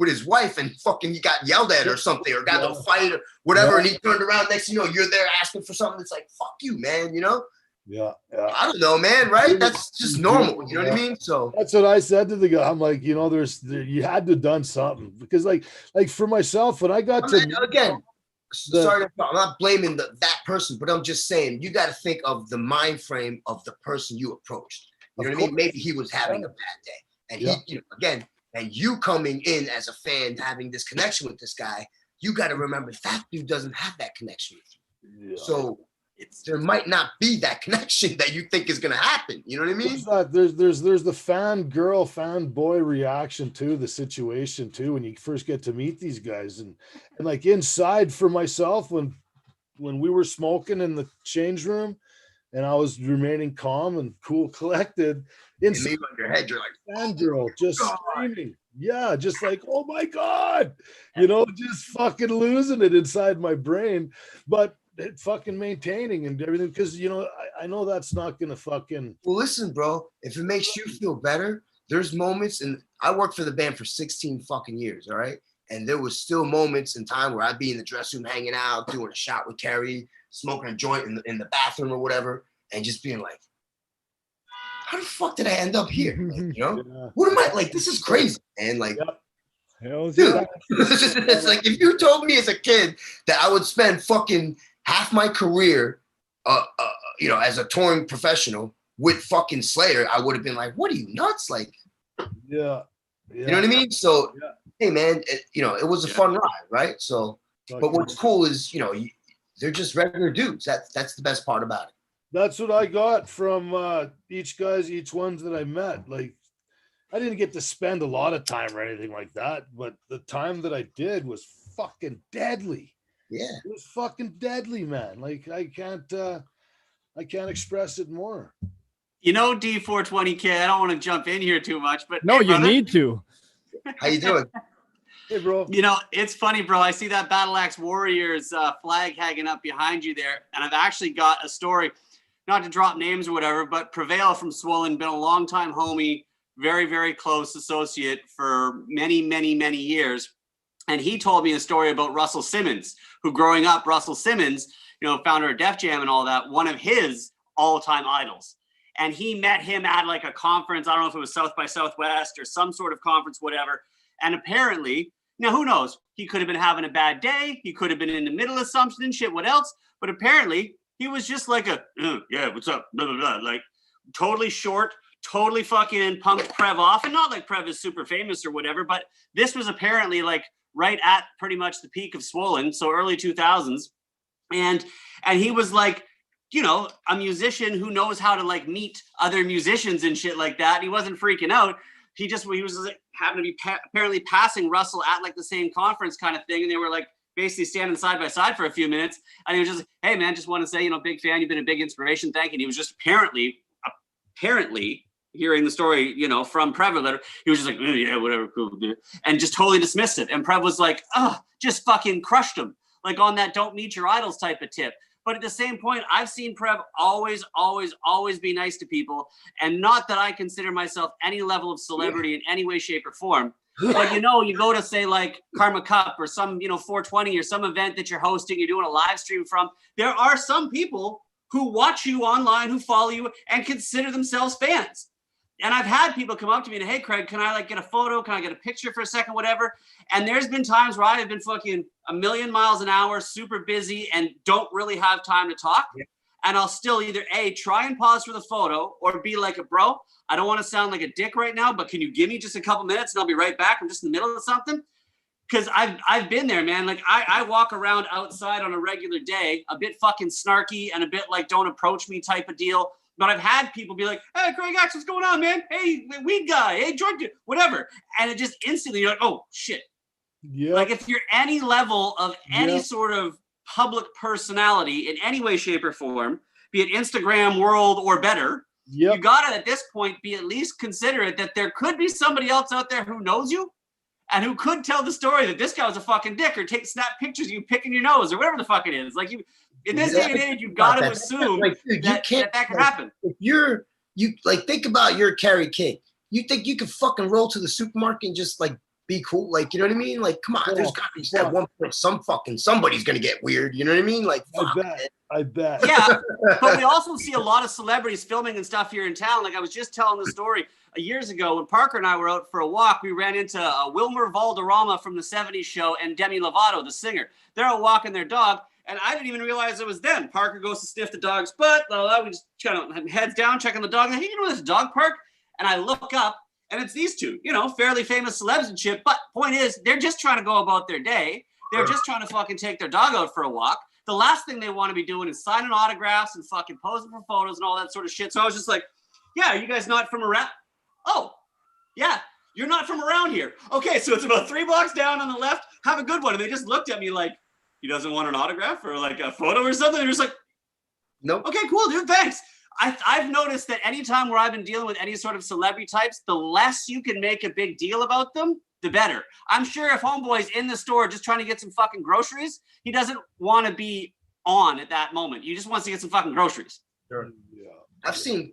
his wife and fucking he got yelled at or something, or got in a fight or whatever, and he turned around. Next thing you know, you're there asking for something. It's like, fuck you, man. You know? Yeah. I don't know, man. Right? That's just normal. You know what I mean? So that's what I said to the guy. I'm like, you know, you had to have done something, because like for myself, when I got sorry, I'm not blaming that person, but I'm just saying you got to think of the mind frame of the person you approached. You know what I mean? Maybe he was having a bad day, and he, you know, again, and you coming in as a fan, having this connection with this guy, you got to remember that dude doesn't have that connection with you. So there might not be that connection that you think is going to happen. You know what I mean? There's the fan boy reaction to the situation too, when you first get to meet these guys, and like inside for myself, when we were smoking in the change room and I was remaining calm and cool, collected, inside on your head, you're like, fangirl, just screaming. Yeah, just like, oh my God, you know, just fucking losing it inside my brain. But fucking maintaining and everything, because, you know, I know that's not gonna fucking. Well, listen, bro, if it makes you feel better, there's moments, and I worked for the band for 16 fucking years, all right? And there was still moments in time where I'd be in the dressing room hanging out, doing a shot with Kerry, smoking a joint in the bathroom or whatever, and just being like, how the fuck did I end up here? Like, you know, what am I, like, this is crazy, man. Like, dude, it's like, if you told me as a kid that I would spend fucking half my career, you know, as a touring professional with fucking Slayer, I would have been like, what are you, nuts? Like, you know what I mean? So, hey, man, you know, it was a fun ride, right? So, but what's cool is, you know, they're just regular dudes. That's the best part about it. That's what I got from each ones that I met. Like, I didn't get to spend a lot of time or anything like that, but the time that I did was fucking deadly. Yeah, it was fucking deadly, man. Like, I can't express it more. You know, D420 kid, I don't want to jump in here too much, but no, you need to. How you doing? Hey, bro. You know, it's funny, bro. I see that Battle Axe Warriors flag hanging up behind you there, and I've actually got a story, not to drop names or whatever, but Prevail from Swollen, been a long time homie, very, very close associate for many, many, many years. And he told me a story about Russell Simmons, who growing up, Russell Simmons, you know, founder of Def Jam and all that, one of his all-time idols. And he met him at like a conference. I don't know if it was South by Southwest or some sort of conference, whatever. And apparently, now who knows? He could have been having a bad day. He could have been in the middle of something and shit. What else? But apparently, he was just like yeah, what's up? Blah, blah, blah. Like totally short, totally fucking punked Prev off. And not like Prev is super famous or whatever, but this was apparently like right at pretty much the peak of Swollen, so early 2000s. And he was like, you know, a musician who knows how to like meet other musicians and shit like that. He wasn't freaking out. He was like, happened to be apparently passing Russell at like the same conference kind of thing. And they were like basically standing side by side for a few minutes. And he was just, hey man, just want to say, you know, big fan. You've been a big inspiration. Thank you. And he was just apparently hearing the story, you know, from Prev, he was just like, yeah, whatever, cool, dude. And just totally dismissed it. And Prev was like, just fucking crushed him. Like on that don't meet your idols type of tip. But at the same point, I've seen Prev always, always, always be nice to people. And not that I consider myself any level of celebrity in any way, shape, or form. But, you know, you go to say like Karma Cup or some, you know, 420 or some event that you're hosting, you're doing a live stream from. There are some people who watch you online, who follow you and consider themselves fans. And I've had people come up to me and, hey, Craig, can I like get a photo? Can I get a picture for a second, whatever? And there's been times where I have been fucking a million miles an hour, super busy and don't really have time to talk. Yeah. and I'll still either A, try and pause for the photo, or be like, bro, I don't want to sound like a dick right now, but can you give me just a couple minutes and I'll be right back? I'm just in the middle of something. Because I've been there, man. Like I walk around outside on a regular day, a bit fucking snarky and a bit like don't approach me type of deal. But I've had people be like, hey, Craig X, what's going on, man? Hey, weed guy, hey, drug guy, whatever. And it just instantly, you're like, oh, shit. Yeah. Like if you're any level of any sort of public personality in any way, shape, or form, be it Instagram world or better, you gotta at this point be at least considerate that there could be somebody else out there who knows you and who could tell the story that this guy was a fucking dick or snap pictures of you picking your nose or whatever the fuck it is. Like you, in this day and age, you've got to assume like, dude, that can happen. If you like, think about your Kerry King. You think you could fucking roll to the supermarket and just like be cool? Like, you know what I mean? Like, come on, there's got to be at one point somebody's gonna get weird. You know what I mean? Like, fuck, I bet. Yeah, but we also see a lot of celebrities filming and stuff here in town. Like I was just telling the story years ago when Parker and I were out for a walk. We ran into Wilmer Valderrama from the '70s show and Demi Lovato, the singer. They're out walking their dog, and I didn't even realize it was them. Parker goes to sniff the dog's butt. We just kind of heads down, checking the dog. Hey, you know this dog park? And I look up, and it's these two, you know, fairly famous celebs and shit. But point is, they're just trying to go about their day. They're just trying to fucking take their dog out for a walk. The last thing they want to be doing is signing autographs and fucking posing for photos and all that sort of shit. So I was just like, yeah, are you guys not from around? Oh, yeah, you're not from around here. Okay, so it's about 3 blocks down on the left. Have a good one. And they just looked at me like, he doesn't want an autograph or like a photo or something. They're just like, nope. Okay, cool, dude, thanks. I've noticed that anytime where I've been dealing with any sort of celebrity types, the less you can make a big deal about them, the better. I'm sure if homeboy's in the store just trying to get some fucking groceries, he doesn't want to be on at that moment. He just wants to get some fucking groceries. Sure. Yeah. I've seen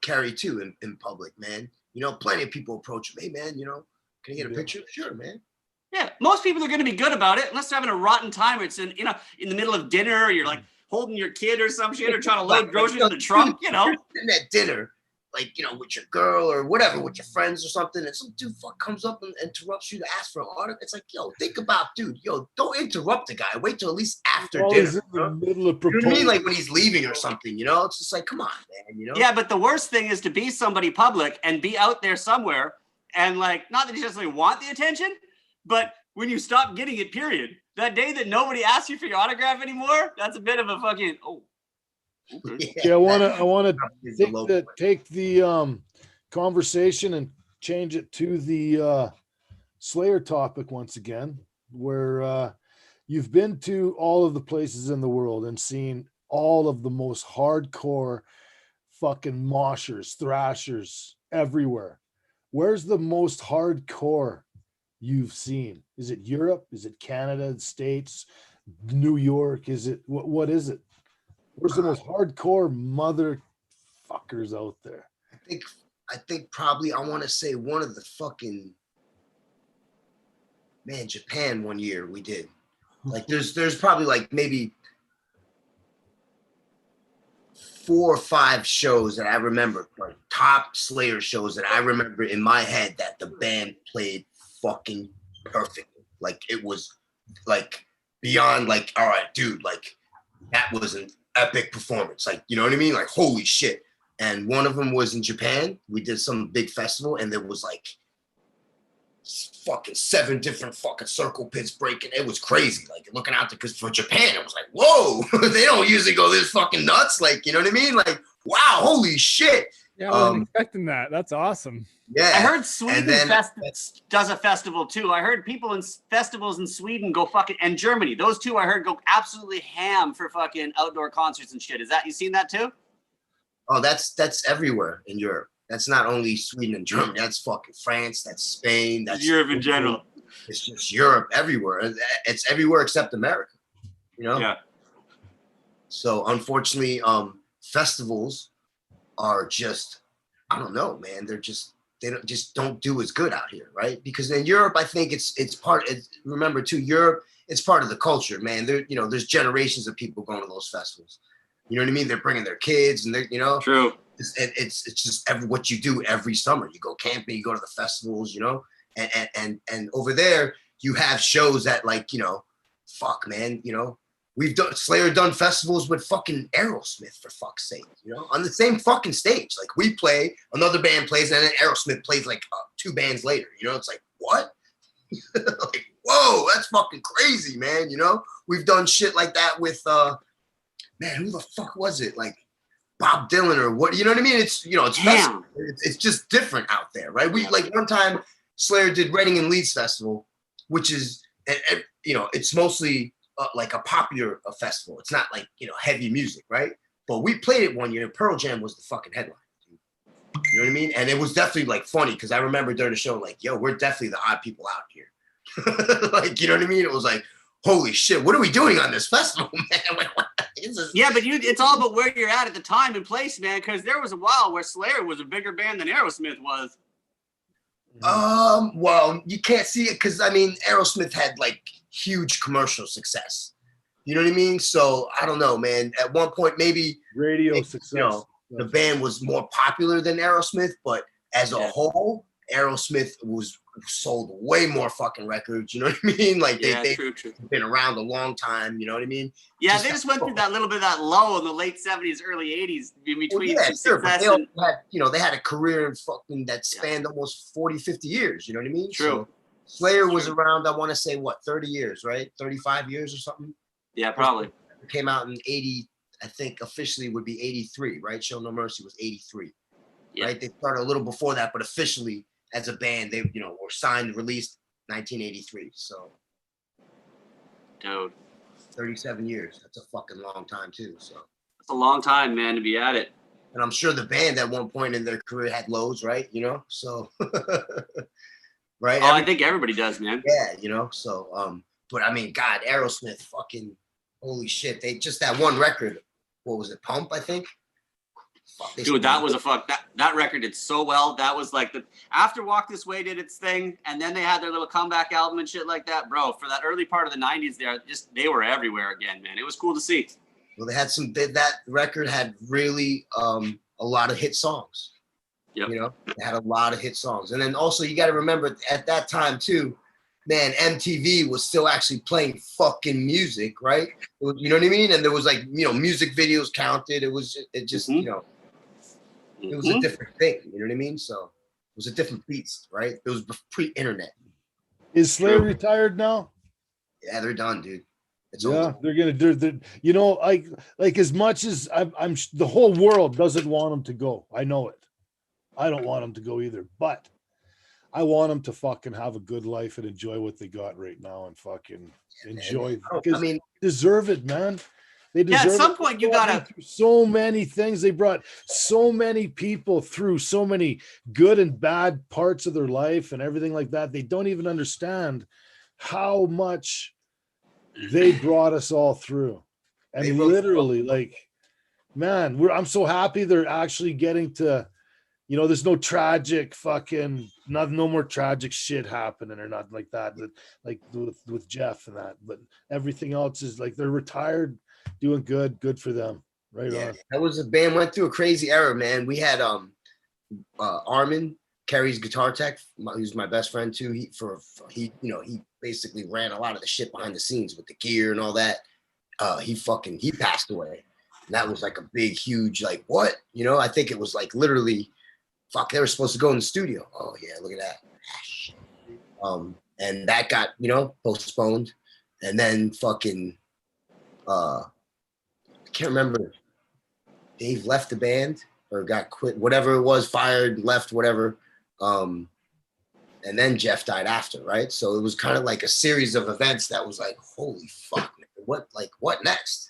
Kerry too in public, man. You know, plenty of people approach him. Hey, man, you know, can I get a picture? Sure, man. Yeah, most people are going to be good about it unless they're having a rotten time. Or it's in the middle of dinner, or you're like holding your kid or some shit, or trying to load groceries in the trunk. You know, in that dinner, like, you know, with your girl or whatever, with your friends or something, and some dude comes up and interrupts you to ask for an autograph. It's like, yo, think about, dude, don't interrupt the guy. Wait till at least after dinner. In the middle of you know what I mean? Like when he's leaving or something, you know? It's just like, come on, man, you know? Yeah, but the worst thing is to be somebody public and be out there somewhere and like, not that you just like want the attention, but when you stop getting it, period. That day that nobody asks you for your autograph anymore, that's a bit of a fucking, okay. Yeah, I want to take the conversation and change it to the Slayer topic once again, where you've been to all of the places in the world and seen all of the most hardcore fucking moshers, thrashers everywhere. Where's the most hardcore you've seen? Is it Europe? Is it Canada, States, New York? Is it what is it? Where's the most hardcore motherfuckers out there? I think probably I want to say one of the fucking Japan one year we did. Like there's probably like maybe 4 or 5 shows that I remember, like top Slayer shows that I remember in my head that the band played fucking perfectly. Like it was like beyond like, all right, dude, like that was an epic performance. Like, you know what I mean? Like, holy shit. And one of them was in Japan. We did some big festival and there was like fucking 7 different fucking circle pits breaking. It was crazy. Like looking out there, because for Japan, it was like, whoa, they don't usually go this fucking nuts. Like, you know what I mean? Like, wow, holy shit. Yeah, I wasn't expecting that. That's awesome. Yeah. I heard Sweden does a festival too. I heard people in festivals in Sweden go fucking, and Germany. Those two I heard go absolutely ham for fucking outdoor concerts and shit. You seen that too? Oh, that's everywhere in Europe. That's not only Sweden and Germany. That's fucking France. That's Spain. That's Europe in general. It's just Europe everywhere. It's everywhere except America. You know? Yeah. So unfortunately, festivals are just, I don't know, man. They don't do as good out here, right? Because in Europe, I think remember too, Europe, it's part of the culture, man. There's generations of people going to those festivals. You know what I mean? They're bringing their kids, and they're, you know, true. It's just what you do every summer. You go camping, you go to the festivals, you know, and over there you have shows that, like, you know, fuck, man, you know, Slayer done festivals with fucking Aerosmith, for fuck's sake, you know, on the same fucking stage. Like we play, another band plays, and then Aerosmith plays like 2 bands later. You know, it's like, what? Like, whoa, that's fucking crazy, man. You know, we've done shit like that with man, who the fuck was it? Like Bob Dylan or what? You know what I mean? It's, you know, it's just different out there, right? We like one time Slayer did Reading and Leeds Festival, which is, you know, it's mostly like a popular festival. It's not like, you know, heavy music, right? But we played it one year and Pearl Jam was the fucking headline. You know what I mean? And it was definitely like funny because I remember during the show, like, yo, we're definitely the odd people out here. Like, you know what I mean? It was like, holy shit, what are we doing on this festival, man? Yeah, but it's all about where you're at the time and place, man, because there was a while where Slayer was a bigger band than Aerosmith was. Well, you can't see it because I mean Aerosmith had like huge commercial success. You know what I mean? So I don't know, man. At one point, maybe success. You know, the band was more popular than Aerosmith, but as a whole, Aerosmith was sold way more fucking records. You know what I mean? Like they've been around a long time. You know what I mean? Yeah, they just went through that little bit of that lull in the late 70s, early 80s in between some success. They had, you know, they had a career in fucking that spanned almost 40, 50 years. You know what I mean? True. So Slayer was around, I want to say, what, 30 years, right? 35 years or something? Yeah, probably. It came out in 80, I think officially would be 83, right? Show No Mercy was 83, right? They started a little before that, but officially as a band, they, you know, were signed, released 1983. So, dude, 37 years. That's a fucking long time too. So that's a long time, man, to be at it. And I'm sure the band at one point in their career had lows, right? You know, so right. Oh, I think everybody does, man. Yeah, you know. So, but I mean, God, Aerosmith, fucking holy shit! They just that one record. What was it? Pump, I think. Dude, that was that record did so well. That was like after Walk This Way did its thing, and then they had their little comeback album and shit like that, bro. For that early part of the 90s, they were everywhere again, man. It was cool to see. Well, they had that record had really a lot of hit songs. Yep. You know, they had a lot of hit songs. And then also you got to remember at that time too, man, MTV was still actually playing fucking music, right? You know what I mean? And there was like, you know, music videos counted. It just, you know, it was a different thing. You know what I mean? So it was a different beast, right? It was pre-internet. Is Slayer retired now? Yeah, they're done, dude. It's over. They're gonna do. You know, like as much as I'm the whole world doesn't want them to go. I know it. I don't want them to go either, but I want them to fucking have a good life and enjoy what they got right now and fucking enjoy. I mean, deserve it, man. They deserve at some point you gotta. So many things they brought. So many people through so many good and bad parts of their life and everything like that. They don't even understand how much they brought us all through. And literally, like, man, I'm so happy they're actually getting to. You know, there's no tragic fucking no more tragic shit happening or nothing like that. Like with Jeff and that, but everything else is like they're retired, doing good for them. Right on. That was a band went through a crazy era, man. We had Armin, Kerry's guitar tech, who's my best friend too. He basically ran a lot of the shit behind the scenes with the gear and all that. He passed away. And that was like a big, huge, like, what? You know, I think it was like literally. Fuck, they were supposed to go in the studio. Oh yeah, look at that. And that got, you know, postponed. And then fucking I can't remember. Dave left the band or got quit, whatever it was, fired, left, whatever. And then Jeff died after, right? So it was kind of like a series of events that was like, holy fuck, man. What next?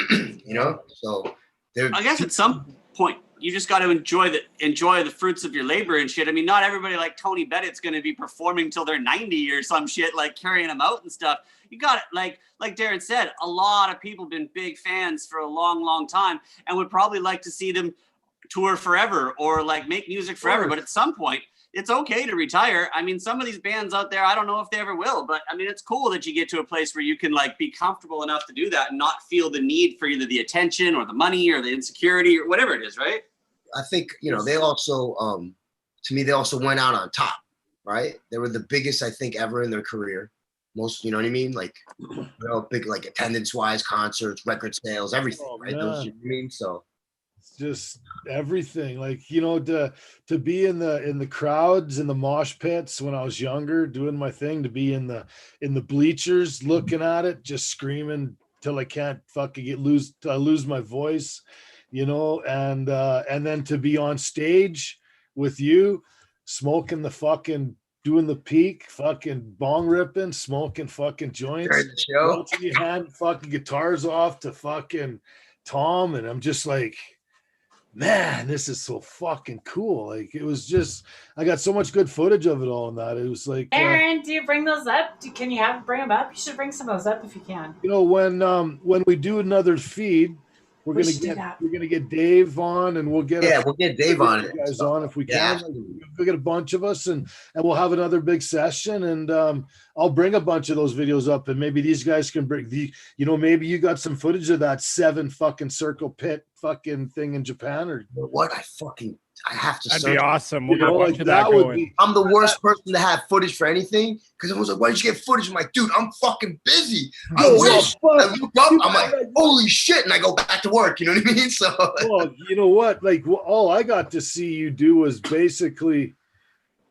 You know? So I guess at some point you just got to enjoy the fruits of your labor and shit. I mean, not everybody like Tony Bennett's going to be performing till they're 90 or some shit, like carrying them out and stuff. You got it. Like Darren said, a lot of people been big fans for a long, long time and would probably like to see them tour forever or like make music forever. But at some point it's okay to retire. I mean, some of these bands out there, I don't know if they ever will, but I mean, it's cool that you get to a place where you can like be comfortable enough to do that and not feel the need for either the attention or the money or the insecurity or whatever it is. Right. I think, you know, they also, to me, they also went out on top, right? They were the biggest, I think, ever in their career. Most, you know what I mean? Like, you know, big like attendance wise, concerts, record sales, everything, Oh, right? Those, man. you know what I mean? So It's just everything. Like, you know, to be in the crowds, in the mosh pits when I was younger, doing my thing, to be in the bleachers looking at it, just screaming till I can't fucking I lose my voice, you know, and then to be on stage with you, smoking the fucking doing the peak, fucking bong ripping, smoking fucking joints, during the show, watching you hand fucking guitars off to fucking Tom, and I'm just like, man, this is so fucking cool. Like, it was just, I got so much good footage of it all in that. It was like, Aaron, do you bring those up? Can you bring them up? You should bring some of those up if you can. you know, when we do another feed, We should do that. we're gonna get Dave on, and we'll get yeah, we'll get Dave on it. you guys on if we Yeah, can. We'll get a bunch of us, and we'll have another big session, and I'll bring a bunch of those videos up, and maybe these guys can bring you know, maybe you got some footage of that 7 fucking circle pit fucking thing in Japan, or what I have to That'd search. be awesome. We'll you get a know, bunch like of that that would going. be. I'm the worst person to have footage for anything because everyone's like, why did you get footage? I'm like, dude, I'm fucking busy. I Yo, wish. fuck. I look up, I'm like, holy shit, and I go back to work. You know what I mean? So Well, you know what? Like, all I got to see you do was basically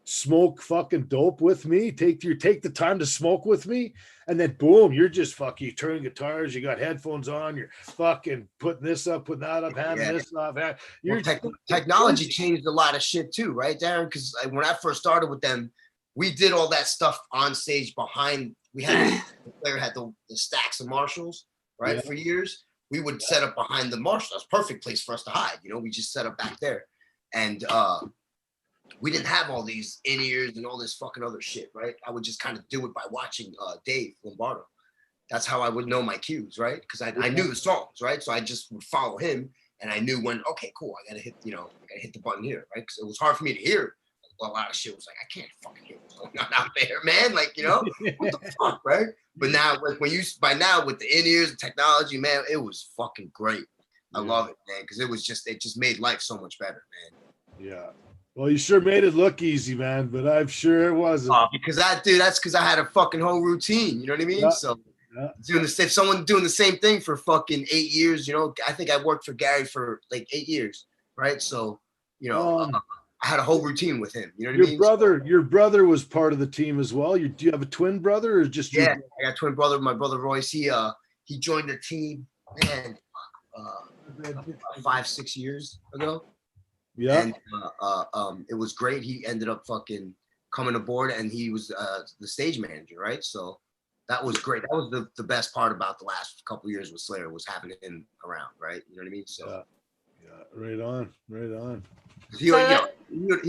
smoke fucking dope with me. Take the time to smoke with me, and then boom, you're just fucking. You turn guitars. You got headphones on. You're fucking putting this up, putting that up, handing Yeah. this off. well, technology changed a lot of shit too, right, Darren? Because when I first started with them, we did all that stuff on stage behind. We had the player had the stacks of Marshalls, right, Yeah. for years. We would set up behind the Marshall. That's a perfect place for us to hide. You know, we just set up back there, and we didn't have all these in-ears and all this fucking other shit, right? I would just kind of do it by watching Dave Lombardo. That's how I would know my cues, right? Because I knew the songs, right? So I just would follow him, and I knew when, okay, cool, I gotta hit the button here, right? Because it was hard for me to hear a lot of shit. It was like, I can't fucking hear what's going on out there, man. Like, you know, what the fuck, right? But now, by now with the in-ears and technology, man, it was fucking great. I love it, man, because it just made life so much better, man. Yeah. Well, you sure made it look easy, man, but I'm sure it wasn't. Because that's because I had a fucking whole routine. You know what I mean? Yeah. So if someone doing the same thing for fucking 8 years, you know, I think I worked for Gary for like 8 years, right? So, you know, I had a whole routine with him. You know what I mean? Your brother was part of the team as well. Do you have a twin brother or just I got a twin brother. My brother Royce. He joined the team, man, 5-6 years ago. Yeah. And it was great. He ended up fucking coming aboard, and he was the stage manager, right? So that was great. That was the best part about the last couple of years with Slayer, was having him around, right? You know what I mean? So right on. He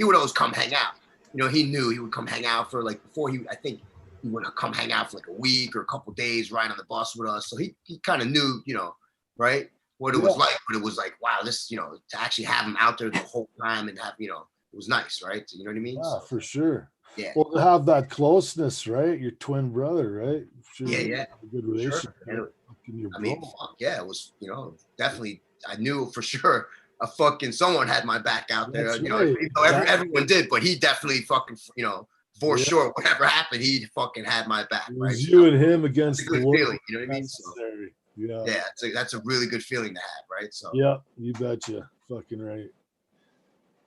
would always come hang out. You know, he knew he would come hang out for like I think he would come hang out for like a week or a couple of days, ride on the bus with us. So he kind of knew, you know, right, what it was like. But it was like, wow, this, you know, to actually have him out there the whole time and have, you know, it was nice, right? You know what I mean? Yeah, for sure. Yeah. Well, to have that closeness, right? Your twin brother, right? Sure, yeah. A good relationship. Sure. I mean, yeah, it was, you know, definitely. I knew for sure a fucking someone had my back out there. That's, you know, everyone did, but he definitely fucking, you know, for sure, whatever happened, he fucking had my back. It was right? you and him against the world. Feeling, you know what I mean? So, yeah, that's a really good feeling to have, right? So yeah, you betcha, fucking right.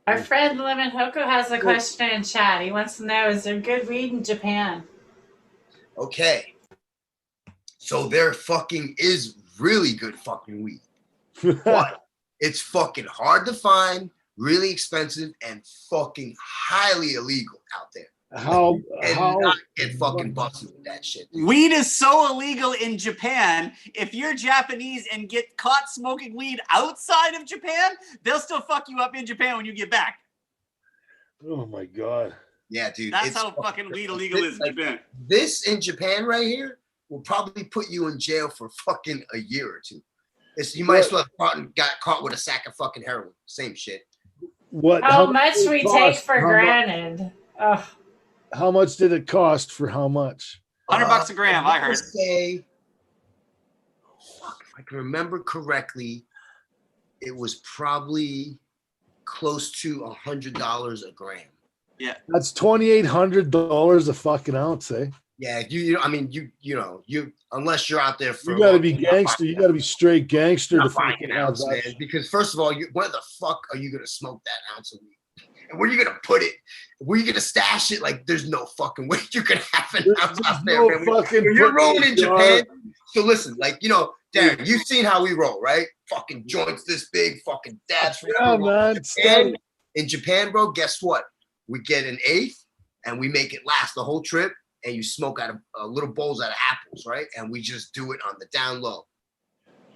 Our friend Lemon Hoko has a question in chat. He wants to know, is there good weed in Japan? Okay. So there fucking is really good fucking weed. But it's fucking hard to find, really expensive, and fucking highly illegal out there. How not get fucking busted with that shit. Weed is so illegal in Japan. If you're Japanese and get caught smoking weed outside of Japan, they'll still fuck you up in Japan when you get back. Oh my god. Yeah, dude. That's how fucking weed illegal is in Japan. This in Japan right here will probably put you in jail for fucking a year or two. You might as well have got caught with a sack of fucking heroin. Same shit. How much we take for granted. Ugh. How much did it cost for how much? $100 a gram, I heard. Say, if I can remember correctly, it was probably close to $100 a gram. Yeah. That's $2,800 a fucking ounce, eh? Yeah, I mean, you unless you're out there for You got to be gangster. You got to be straight gangster to not buying fucking an have ounce, man. that. Because first of all, where the fuck are you gonna smoke that ounce of weed? And where are you gonna put it? Where are you gonna stash it? Like, there's no fucking way you can have an ounce out there, No man. fucking When you're putting rolling it in in a jar. Japan, so listen, like, Darren, you've seen how we roll, right? Fucking joints this big, fucking dabs for Yeah, everyone. man. Steady. In Japan, bro, guess what? We get an eighth and we make it last the whole trip. And you smoke out of little bowls out of apples, right? And we just do it on the down low.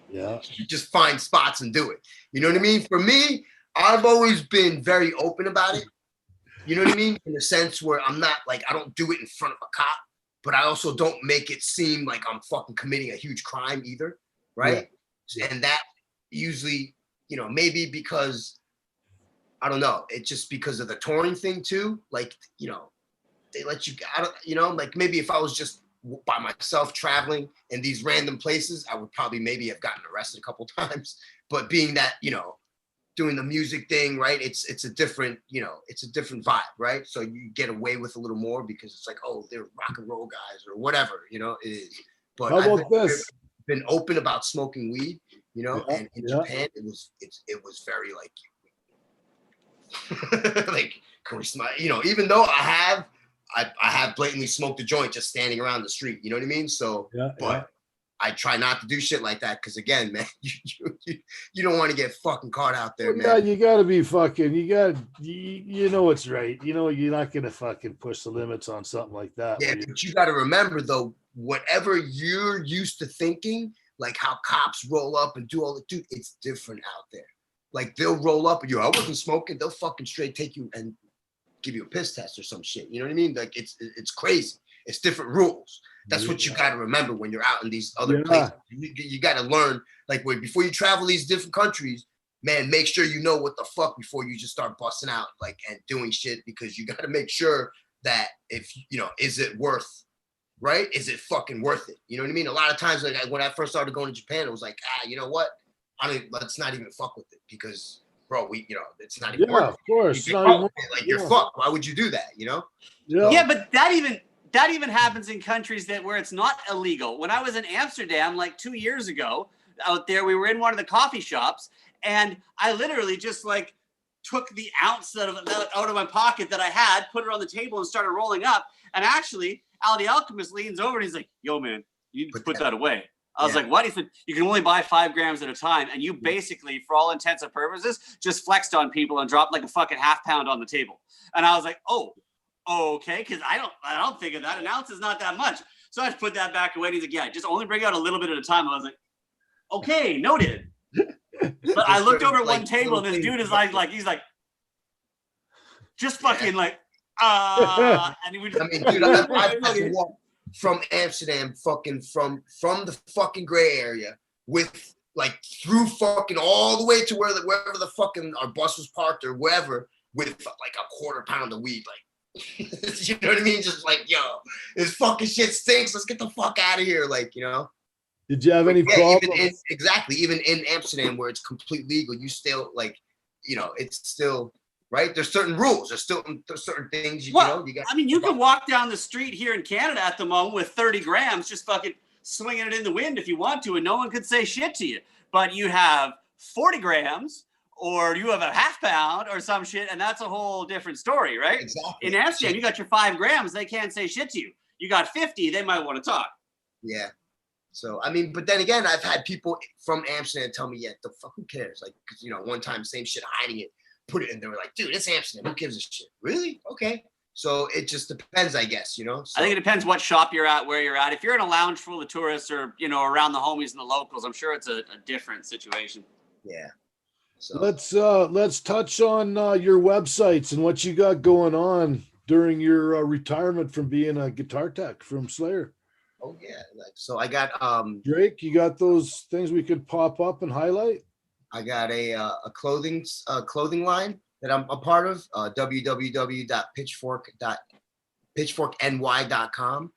Yeah. You just find spots and do it. You know what I mean? For me, I've always been very open about it. You know what I mean? In the sense where I'm not like, I don't do it in front of a cop, but I also don't make it seem like I'm fucking committing a huge crime either, right? Yeah. And that usually, maybe because, I don't know, it's just because of the touring thing too. Like, they let you, like maybe if I was just by myself traveling in these random places, I would probably maybe have gotten arrested a couple times. But being that, doing the music thing, right? It's a different, it's a different vibe, right? So you get away with a little more because it's like, oh, they're rock and roll guys or whatever, it is. But How about this? Been open about smoking weed, and in Japan, it was very like, like, can we smile? Even though I have blatantly smoked a joint just standing around the street. You know what I mean? So, but I try not to do shit like that because, again, man, you don't want to get fucking caught out there, man. Yeah, you got to be fucking. You know what's right. You're not gonna fucking push the limits on something like that. Yeah, but you got to remember though, whatever you're used to thinking, like how cops roll up and do all the dude, it's different out there. Like they'll roll up and I wasn't smoking. They'll fucking straight take you and give you a piss test or some shit. You know what I mean? Like it's crazy. It's different rules. That's what you got to remember when you're out in these other places. You got to learn, like, before you travel these different countries, man, make sure you know what the fuck before you just start busting out, like, and doing shit, because you got to make sure that if, is it worth, right? Is it fucking worth it? You know what I mean? A lot of times, like, when I first started going to Japan, it was like, you know what? Let's not even fuck with it because, bro, it's not even worth it. Of course. You're fucked. Why would you do that? Yeah, but that even happens in countries where it's not illegal. When I was in Amsterdam, like 2 years ago, out there, we were in one of the coffee shops, and I literally just like took the ounce out of my pocket that I had, put it on the table, and started rolling up. And actually, Al the Alchemist leans over and he's like, "Yo, man, you need to put that away." I was like, what? He said, you can only buy 5 grams at a time. And you basically, for all intents and purposes, just flexed on people and dropped like a fucking half pound on the table. And I was like, oh, okay. Cause I don't think of that. An ounce is not that much. So I just put that back away. And he's like, yeah, just only bring out a little bit at a time. I was like, okay, noted. But I looked over at one table and this dude is like, he's like, just fucking and he would just, I mean, dude, I walked from Amsterdam, fucking from the fucking gray area, with like through fucking all the way to wherever the fucking our bus was parked or wherever, with like a quarter pound of weed, like you know what I mean? Just like, yo, this fucking shit stinks. Let's get the fuck out of here, like, Did you have any problems? Even in Amsterdam, where it's completely legal, you still like, it's still. Right? There's certain rules. There's certain things you got. I mean, you can walk down the street here in Canada at the moment with 30 grams, just fucking swinging it in the wind if you want to, and no one could say shit to you. But you have 40 grams, or you have a half pound, or some shit, and that's a whole different story, right? Exactly. In Amsterdam, you got your 5 grams, they can't say shit to you. You got 50, they might want to talk. Yeah. So I mean, but then again, I've had people from Amsterdam tell me, yeah, the fuck, who cares? Like, because one time, same shit, hiding it. Put it in. They were like, dude, it's Amsterdam. Who gives a shit? Really? Okay. So it just depends, I guess, So, I think it depends what shop you're at, where you're at. If you're in a lounge full of tourists or, around the homies and the locals, I'm sure it's a different situation. Yeah. So let's touch on your websites and what you got going on during your retirement from being a guitar tech from Slayer. Oh yeah. So I got Drake, you got those things we could pop up and highlight? I got a clothing line that I'm a part of, www.pitchforkny.com,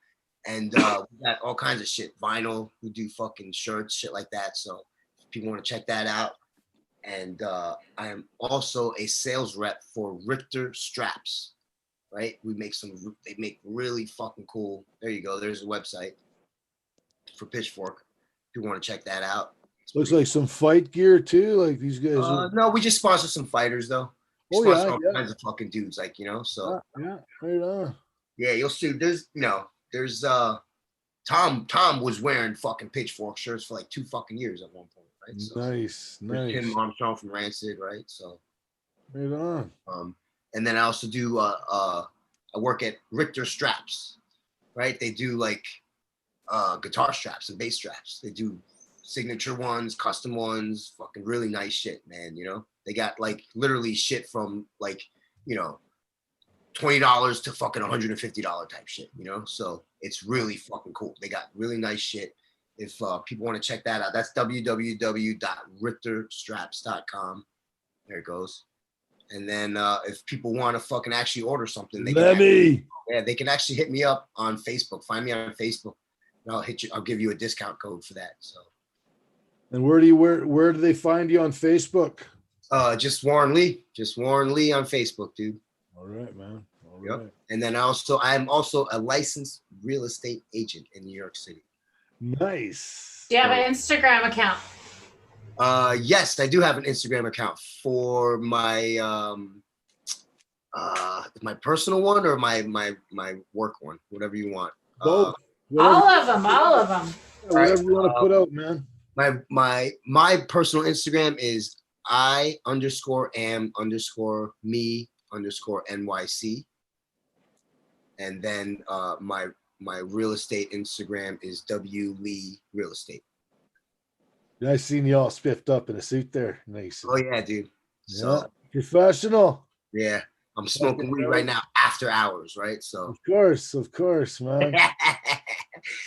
and we got all kinds of shit, vinyl. We do fucking shirts, shit like that. So if people want to check that out, and I am also a sales rep for Richter Straps, right? They make really fucking cool. There you go. There's a website for Pitchfork. If you want to check that out. Looks like some fight gear too. Like these guys. No, we just sponsor some fighters though. We Oh, sponsor yeah, all yeah. kinds of fucking dudes, like, you know. So Yeah, right on. yeah, you'll see. There's Tom was wearing fucking Pitchfork shirts for like 2 fucking years at one point, right? So Nice, there's nice. Tim Armstrong from Rancid, right? So Right on. and then I also do I work at Richter Straps, right? They do like guitar straps and bass straps. They do signature ones, custom ones, fucking really nice shit, man. You know, they got like literally shit from like, you know, $20 to fucking $150 type shit, you know? So it's really fucking cool. They got really nice shit. If people want to check that out, that's www.richterstraps.com. There it goes. And then if people want to fucking actually order something, they can actually hit me up on Facebook. Find me on Facebook, and I'll give you a discount code for that. So. And where do they find you on Facebook? Just Warren Lee on Facebook, dude. All right, man. All Yep. right. And then I'm also a licensed real estate agent in New York City. Nice. Do you have an Instagram account? Yes, I do have an Instagram account for my my personal one or my work one, whatever you want. Both. All of them. Whatever you want to put out, man. My personal Instagram is I_am_me_NYC. And then my real estate Instagram is W Lee Real Estate. Yeah, I seen you all spiffed up in a suit there. Nice. Oh yeah, dude. So Professional. yeah, I'm smoking weed right now after hours, right? So Of course, man.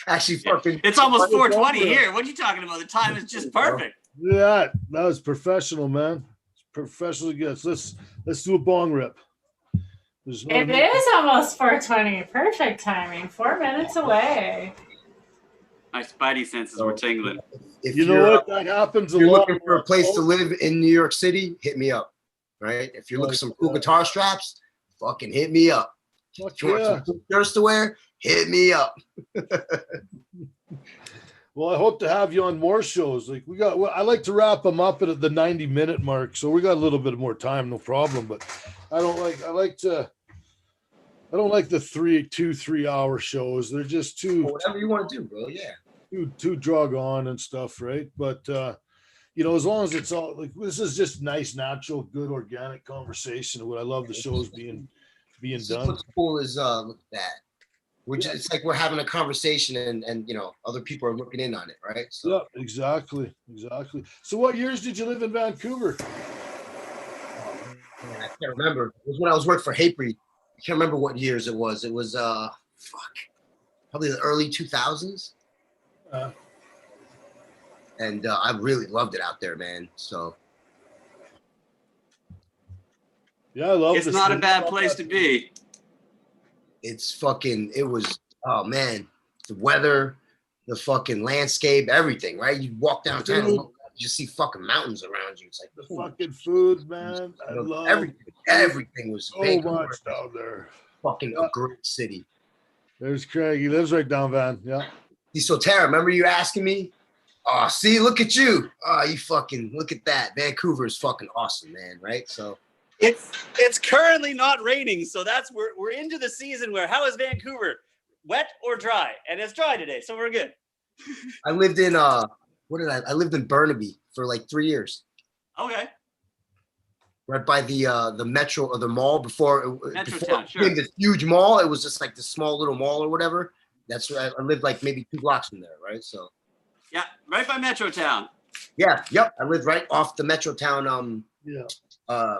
actually, fucking. It's almost 4:20 here. What are you talking about? The time is just perfect. Yeah, that was professional, man. It's professionally good. So let's do a bong rip. It is almost 4:20. Perfect timing. 4 minutes away. My spidey senses were tingling. If you know what? That happens a you're lot. looking for a place to live in New York City, hit me up. Right? If you're looking for some cool guitar straps, fucking hit me up. If you want some cool shirts to wear, hit me up. Well, I hope to have you on more shows. Like I like to wrap them up at the 90-minute mark, so we got a little bit more time, no problem. But I don't like the 3 hour shows. They're just too whatever you want to do, bro. Yeah. Too drug on and stuff, right? But as long as it's all like this is just nice, natural, good, organic conversation. What I love the shows being done. What's cool is look at that. It's like we're having a conversation and other people are looking in on it, right? So. Yeah, exactly. So what years did you live in Vancouver? I can't remember. It was when I was working for Hatebreed. I can't remember what years it was. It was probably the early 2000s. And I really loved it out there, man. So yeah, I love it. It's not a bad place to be. It was, oh man, the weather, the fucking landscape, everything, right? You walk downtown and you just see fucking mountains around you. It's like the fucking food, man. I love everything. Everything was so much down there. Fucking a great city. There's Craig. He lives right down Van. Yeah. So Tara, remember you asking me? Oh, see, look at you. Oh, you fucking look at that. Vancouver is fucking awesome, man. Right? So it's currently not raining, so we're into the season where how is Vancouver? Wet or dry? And it's dry today, so we're good. I lived in I lived in Burnaby for like 3 years. Okay. Right by the metro or the mall before it became this huge mall. It was just like this small little mall or whatever. That's where I lived like maybe 2 blocks from there, right? So yeah, right by Metrotown. Yeah, yep. I lived right off the Metrotown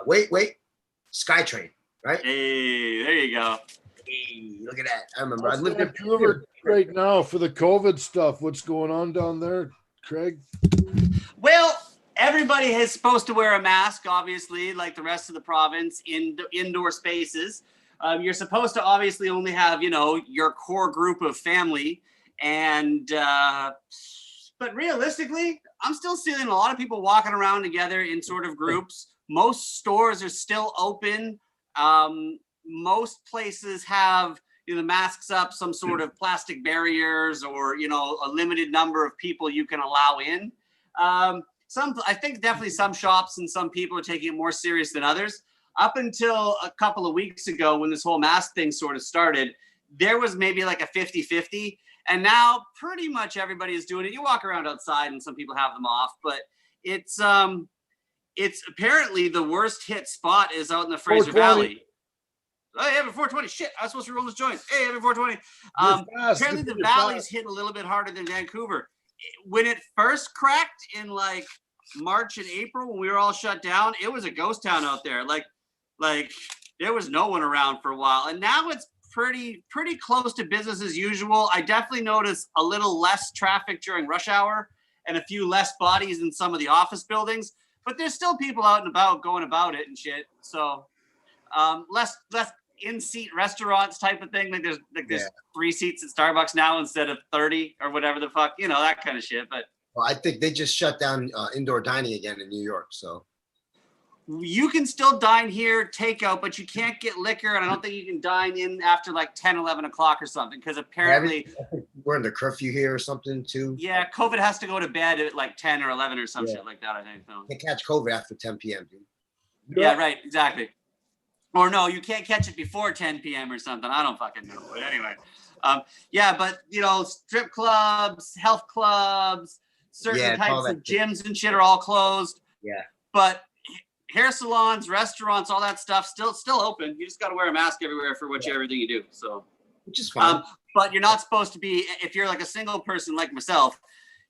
wait, SkyTrain, right? Hey, there you go. Hey, look at that. I remember. I lived in Vancouver right now for the COVID stuff. What's going on down there, Craig? Well, everybody is supposed to wear a mask, obviously, like the rest of the province in indoor spaces. You're supposed to obviously only have, your core group of family. And, but realistically, I'm still seeing a lot of people walking around together in sort of groups. Most stores are still open. most places have, the masks up, some sort of plastic barriers, or, a limited number of people you can allow in. I think definitely some shops and some people are taking it more serious than others. Up until a couple of weeks ago, when this whole mask thing sort of started, there was maybe like a 50-50. And now pretty much everybody is doing it. You walk around outside and some people have them off, but it's apparently the worst hit spot is out in the Fraser Valley. Oh, yeah, 420. Shit, I was supposed to roll this joint. Hey, every 420. Apparently the valley's hit a little bit harder than Vancouver. When it first cracked in like March and April, when we were all shut down, it was a ghost town out there. Like there was no one around for a while. And now it's pretty close to business as usual. I definitely noticed a little less traffic during rush hour and a few less bodies in some of the office buildings, but there's still people out and about going about it and shit. So less in-seat restaurants type of thing. Like there's 3 seats at Starbucks now instead of 30 or whatever the fuck, that kind of shit. But I think they just shut down indoor dining again in New York. So you can still dine here, takeout, but you can't get liquor. And I don't think you can dine in after like 10, 11 o'clock or something. Because apparently we're under curfew here or something too. Yeah, COVID has to go to bed at like 10 or 11 or some shit like that, I think. So. You can't catch COVID after 10 p.m., dude. Yeah, right, exactly. Or no, you can't catch it before 10 p.m. or something. I don't fucking know. But anyway. But strip clubs, health clubs, certain types of gyms and shit are all closed. Yeah. But hair salons, restaurants, all that stuff still open. You just got to wear a mask everywhere for everything you do. So, which is fine. But you're not supposed to be, if you're like a single person like myself,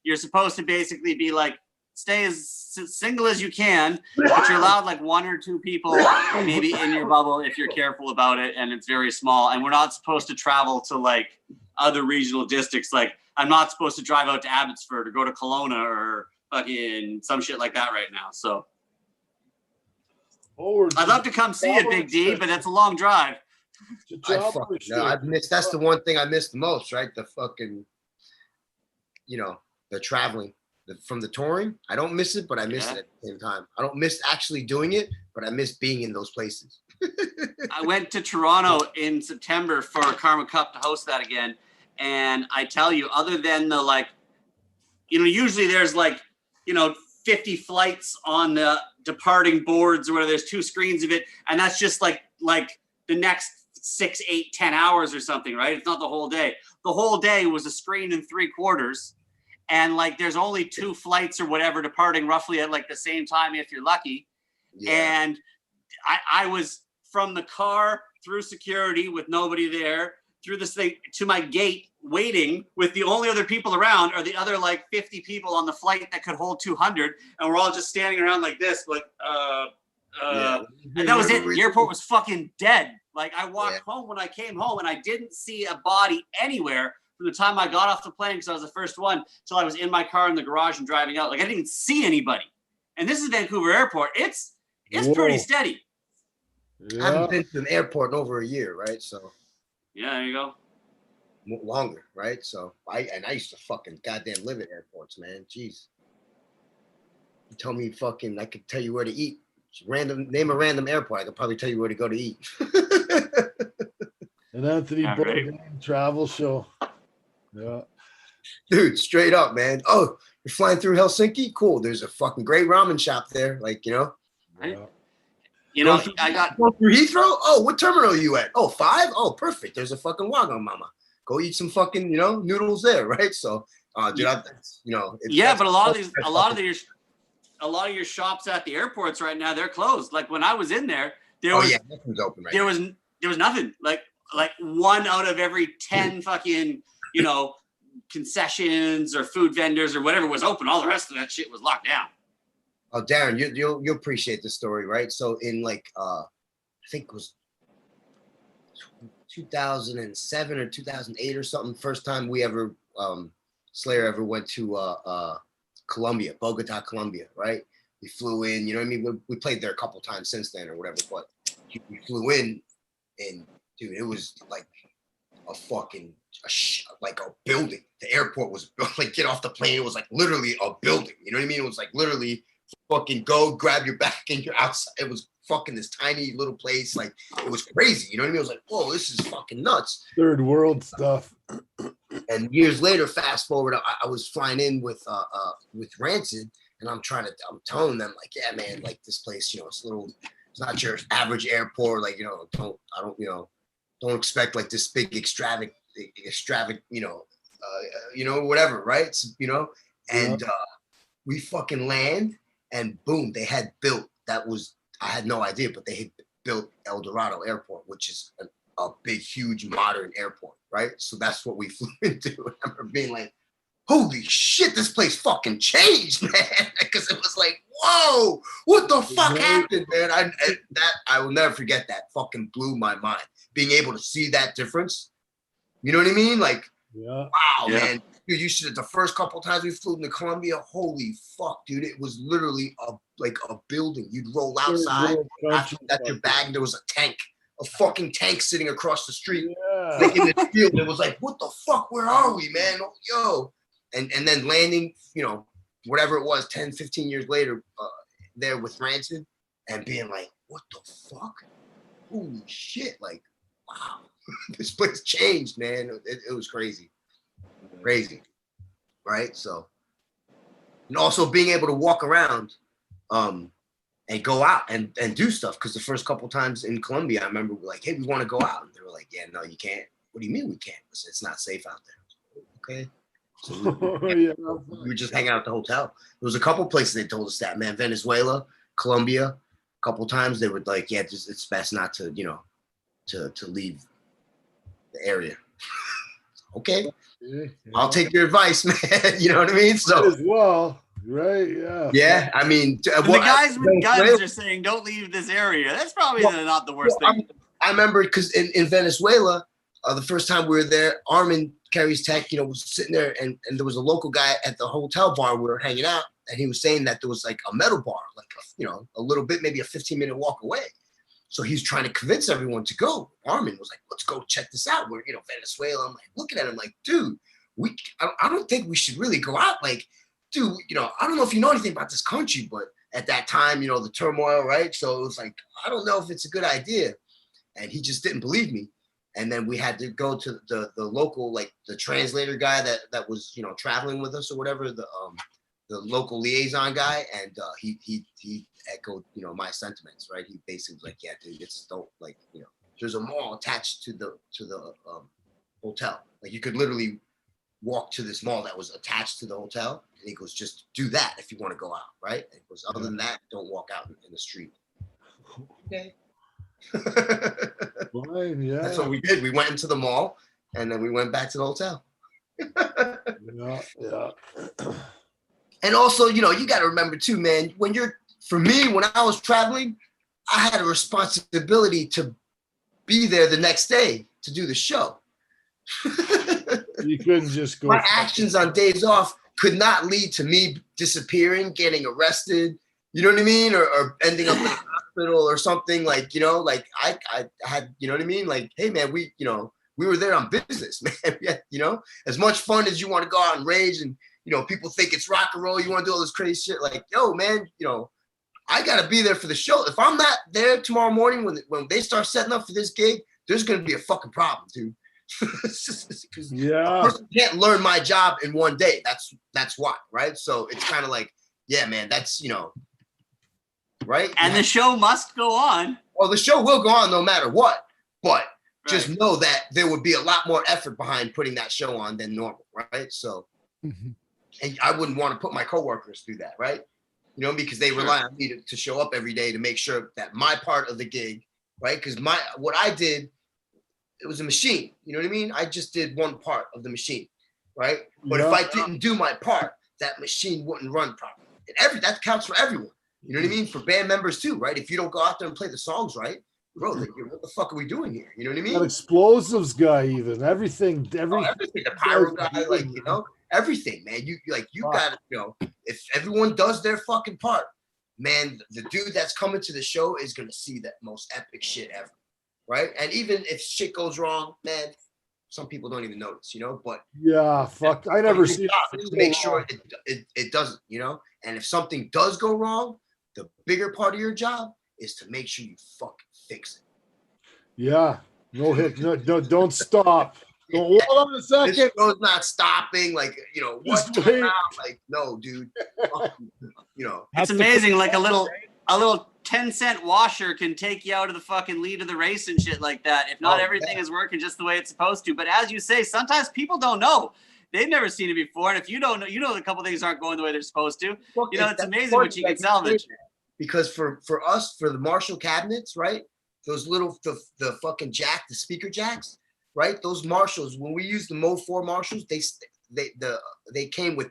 you're supposed to basically be like, stay as single as you can, but you're allowed like 1 or 2 people maybe in your bubble if you're careful about it, and it's very small. And we're not supposed to travel to like other regional districts. Like I'm not supposed to drive out to Abbotsford or go to Kelowna or fucking some shit like that right now. So I'd love to come see it, Big D, but it's a long drive. That's the one thing I miss the most, right? The fucking, the traveling. From the touring, I don't miss it, but I miss it at the same time. I don't miss actually doing it, but I miss being in those places. I went to Toronto in September for Karma Cup to host that again. And I tell you, other than the usually there's 50 flights on the departing boards or where there's 2 screens of it. And that's just like the next 6, 8, 10 hours or something, right? It's not the whole day. The whole day was a screen and 3/4. And there's only 2 flights or whatever departing roughly at the same time if you're lucky. Yeah. And I was from the car through security with nobody there, through this thing to my gate waiting with the only other people around are the other 50 people on the flight that could hold 200. And we're all just standing around like this, and that was it. The airport was fucking dead. I walked home when I came home and I didn't see a body anywhere from the time I got off the plane, because I was the first one, till I was in my car in the garage and driving out. I didn't even see anybody. And this is Vancouver Airport. It's pretty steady. Yeah. I haven't been to an airport in over a year, right? So yeah, there you go. Longer, right? So I used to fucking goddamn live at airports, man. Jeez. You tell me I could tell you where to eat. Name a random airport. I could probably tell you where to go to eat. An Anthony Bourdain travel show. Yeah. Dude, straight up, man. Oh, you're flying through Helsinki? Cool. There's a fucking great ramen shop there. Right. I got through Heathrow? Oh, what terminal are you at? Oh, 5? Oh, perfect. There's a fucking Wagon Mama. Go eat some fucking, noodles there, right? So dude, but a lot of your shops at the airports right now, they're closed. When I was in there, nothing's open right now. There was nothing. Like 1 out of every 10 fucking, concessions or food vendors or whatever was open. All the rest of that shit was locked down. Oh, Darren, you'll appreciate this story, right? So in I think it was 2007 or 2008 or something, first time we ever, Slayer ever went to Colombia, Bogota, Colombia, right? We flew in, you know what I mean? We played there a couple times since then or whatever, but we flew in and dude, it was like a fucking, a building. The airport was get off the plane. It was literally a building. You know what I mean? It was literally fucking go grab your bag and you're outside. It was fucking this tiny little place. Like it was crazy. You know what I mean? I was like, whoa, this is fucking nuts. Third world stuff. And years later, fast forward, I was flying in with Rancid, and I'm telling them like, yeah, man, like this place, you know, it's not your average airport. Like, you know, don't expect like this big extravagant, whatever, right? So, you know, and we fucking land, and boom, they had built, I had no idea, but they had built El Dorado Airport, which is a big, huge modern airport, right? So that's what we flew into. I remember being like, holy shit, this place fucking changed, man. Because it was like, whoa, what the fuck happened, man? I will never forget that. Fucking blew my mind. Being able to see that difference. You know what I mean? Like, wow, man. Dude, you should have, the first couple times we flew into Colombia, holy fuck, dude. It was literally a building. You'd roll outside, after your bag, there was a fucking tank sitting across the street. Yeah. Like in the field. It was like, what the fuck, where are we, man? Yo. And then landing, you know, whatever it was, 10, 15 years later, there with Rancid, and being like, what the fuck? Holy shit, like, wow. This place changed, man. It was crazy. Crazy, right? So, and also being able to walk around and go out and do stuff, because the first couple times in Colombia, I remember we're like, hey, we want to go out. And they were like, yeah, no, you can't. What do you mean we can't? I said, it's not safe out there. Okay. So we were just hanging out at the hotel. There was a couple places they told us that, man. Venezuela, Colombia, a couple times they were like, yeah, it's best not to, you know, to leave the area. Okay. I'll take your advice, man. You know what I mean? So as well, right? Yeah. Yeah, I mean, the guys with guns are saying don't leave this area. That's probably not the worst thing. I remember because in Venezuela, the first time we were there, Armin, Kerry's tech, you know, was sitting there, and there was a local guy at the hotel bar we were hanging out, and he was saying that there was like a metal bar, like a little bit, maybe a 15-minute walk away. So he's trying to convince everyone to go. Armin was like, let's go check this out. We're, Venezuela. I'm like, looking at him like, dude, I don't think we should really go out. Like, dude, I don't know if you know anything about this country, but at that time, the turmoil, right? So it was like, I don't know if it's a good idea. And he just didn't believe me. And then we had to go to the local, like the translator guy that was, traveling with us or whatever, the local liaison guy. And he echoed, my sentiments, right? He basically was like, yeah, dude, don't like, there's a mall attached to the hotel. Like you could literally walk to this mall that was attached to the hotel. And he goes, just do that if you want to go out, right? And he goes, other than that, don't walk out in the street. Okay. Yeah. That's what we did. We went into the mall and then we went back to the hotel. Yeah. And also, you got to remember too, man, when I was traveling, I had a responsibility to be there the next day to do the show. You couldn't just go. My actions on days off could not lead to me disappearing, getting arrested, you know what I mean? Or ending up in the hospital or something, like, like I had, you know what I mean? Like, hey man, we were there on business, man. As much fun as you want to go out and rage and, people think it's rock and roll, you want to do all this crazy shit, like, yo, man, I gotta be there for the show. If I'm not there tomorrow morning when they start setting up for this gig, there's gonna be a fucking problem, dude. Yeah. A person can't learn my job in one day. That's why, right? So it's kind of like, yeah, man, that's right. And the show must go on. Well, the show will go on no matter what, but just know that there would be a lot more effort behind putting that show on than normal, right? So, and I wouldn't want to put my coworkers through that, right? Because they rely on me to show up every day to make sure that my part of the gig, right? Because what I did, it was a machine. You know what I mean? I just did one part of the machine, right? But if I didn't do my part, that machine wouldn't run properly. And that counts for everyone. You know what I mean? For band members too, right? If you don't go out there and play the songs right, bro, like, what the fuck are we doing here? You know what I mean? That explosives guy, even everything, the pyro guy, like, everything, man. You gotta, if everyone does their fucking part, man, the dude that's coming to the show is gonna see that most epic shit ever, right? And even if shit goes wrong, man, some people don't even notice, but yeah, fuck, I never see it. To make sure it doesn't, And if something does go wrong, the bigger part of your job is to make sure you fucking fix it. Yeah. No hit. No, don't stop. Hold on a This second. show's not stopping. Like, you know, what Just time wait. out? Like, no, dude. You know, It's amazing. Like a little 10-cent washer can take you out of the fucking lead of the race and shit like that. If not everything is working just the way it's supposed to. But as you say, sometimes people don't know. They've never seen it before. And if you don't know, you know a couple things aren't going the way they're supposed to. You know, it's amazing what you can salvage. Because for us, for the Marshall cabinets, right? Those little the fucking the speaker jacks, right? Those Marshalls, when we used the Mo 4 Marshalls, they came with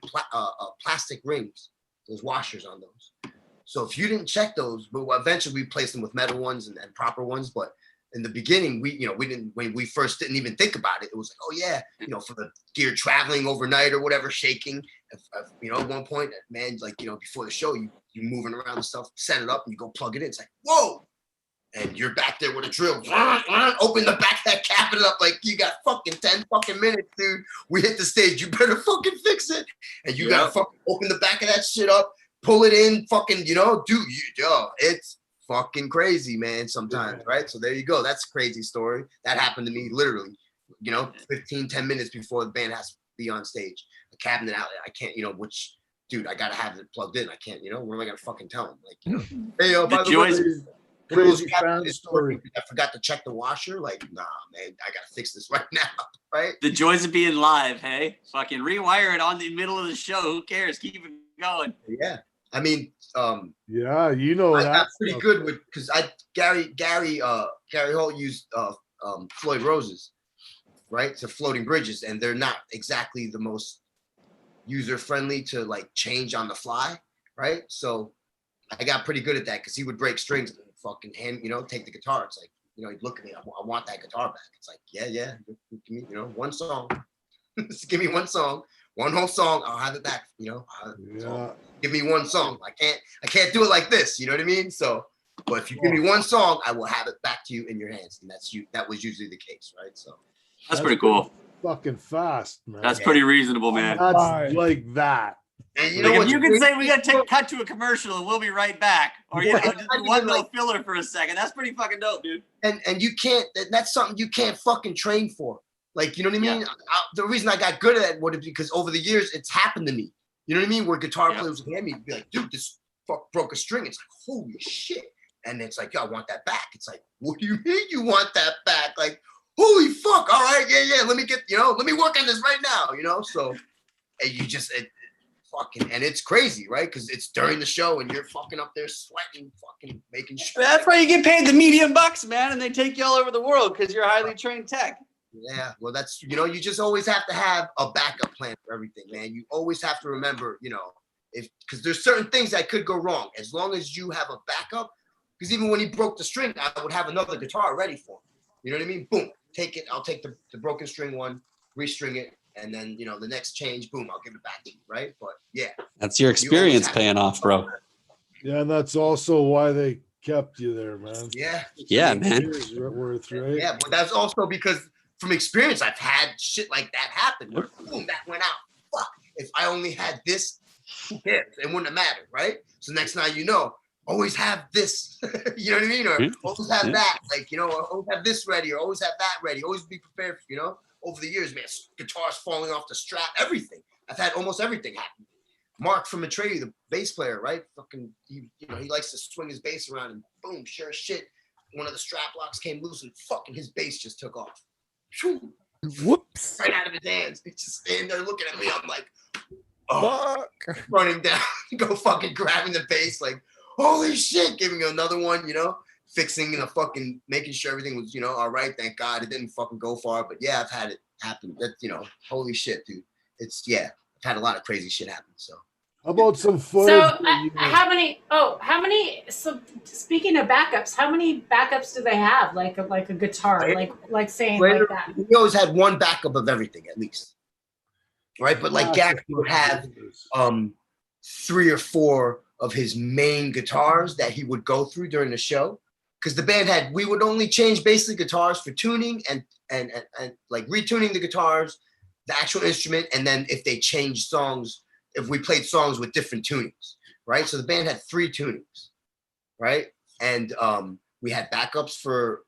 plastic rings, those washers on those. So if you didn't check those, but eventually we placed them with metal ones and proper ones. But in the beginning, we didn't, when we first didn't even think about it. It was like, oh yeah, you know, for the gear traveling overnight or whatever, shaking. You know, at one point, man, like, you know, before the show, you moving around and stuff, set it up and you go plug it in. It's like, whoa. And you're back there with a drill. Open the back of that cabinet up like you got fucking 10 fucking minutes, dude. We hit the stage. You better fucking fix it. And you gotta fucking open the back of that shit up, pull it in, fucking, you know, dude, it's fucking crazy, man, sometimes, right? So there you go. That's a crazy story. That happened to me literally, you know, 10 minutes before the band has to be on stage. A cabinet outlet, I can't, you know, which, dude, I gotta have it plugged in. I can't, you know, what am I gonna fucking tell them? Like, you know, hey, by the way, Crazy fan story. I forgot to check the washer. Like, nah, man, I gotta fix this right now, right? The joys of being live, hey? Fucking rewire it on the middle of the show. Who cares? Keep it going. Yeah. I mean, yeah, you know I that got pretty good with, because Gary Holt used Floyd Rose's, right? To floating bridges, and they're not exactly the most user friendly to like change on the fly, right? So I got pretty good at that because he would break strings and fucking hand, you know, take the guitar. It's like, you know, he'd look at me, I want that guitar back. It's like, yeah, give me, you know, one song. Just give me one song, one whole song, I'll have it back, you know. So give me one song. I can't do it like this, you know what I mean? So, but if you give me one song, I will have it back to you in your hands. And that was usually the case, right? So that's pretty cool. Fucking fast, man. That's pretty reasonable, man. That's like that. And you like know if you can say we got to cut to a commercial and we'll be right back, or you know, just one little filler for a second. That's pretty fucking dope, dude. And you can't. That's something you can't fucking train for. Like, you know what I mean? Yeah. The reason I got good at it was because over the years it's happened to me. You know what I mean? Where guitar players would hand me, be like, dude, this fuck broke a string. It's like, holy shit. And it's like, yo, I want that back. It's like, what do you mean you want that back? Like, holy fuck. All right, yeah. Let me work on this right now. You know, so and you just. And it's crazy, right? Because it's during the show and you're fucking up there sweating, fucking making sure. That's why you get paid the medium bucks, man, and they take you all over the world because you're a highly trained tech. Yeah, well, that's, you know, you just always have to have a backup plan for everything, man. You always have to remember, you know, because there's certain things that could go wrong. As long as you have a backup, because even when he broke the string, I would have another guitar ready for him. You know what I mean? Boom, take it. I'll take the broken string one, restring it. And then, you know, the next change, boom, I'll give it back to you, right? But yeah. That's your experience paying off, bro. Yeah, and that's also why they kept you there, man. Yeah. Yeah, man. Worth, right? Yeah, but that's also because from experience, I've had shit like that happen. Where, boom, that went out. Fuck. If I only had this, who cares? It wouldn't have mattered, right? So next time, you know, always have this. You know what I mean? Or always have that. Like, you know, or always have this ready, or always have that ready. Always be prepared, you know? Over the years, man, guitars falling off the strap, everything. I've had almost everything happen. Mark from Atreyu, the bass player, right? Fucking, he likes to swing his bass around and boom, sure as shit. One of the strap locks came loose and fucking his bass just took off. Whoops. Right out of his hands. He's just standing there looking at me. I'm like, oh, running down, go fucking grabbing the bass, like, holy shit, giving him another one, you know? Fixing and fucking making sure everything was, you know, all right. Thank God it didn't fucking go far. But yeah, I've had it happen. That, you know, holy shit, dude. It's, yeah, I've had a lot of crazy shit happen. So how about some footage? So speaking of backups, how many backups do they have? Like a guitar, like saying like that. We always had one backup of everything at least. Right. But like Gary would have 3 or 4 of his main guitars that he would go through during the show. Because the band we would only change basically guitars for tuning and like retuning the guitars, the actual instrument, and then if they changed songs, if we played songs with different tunings, right? So the band had 3 tunings, right? And we had backups for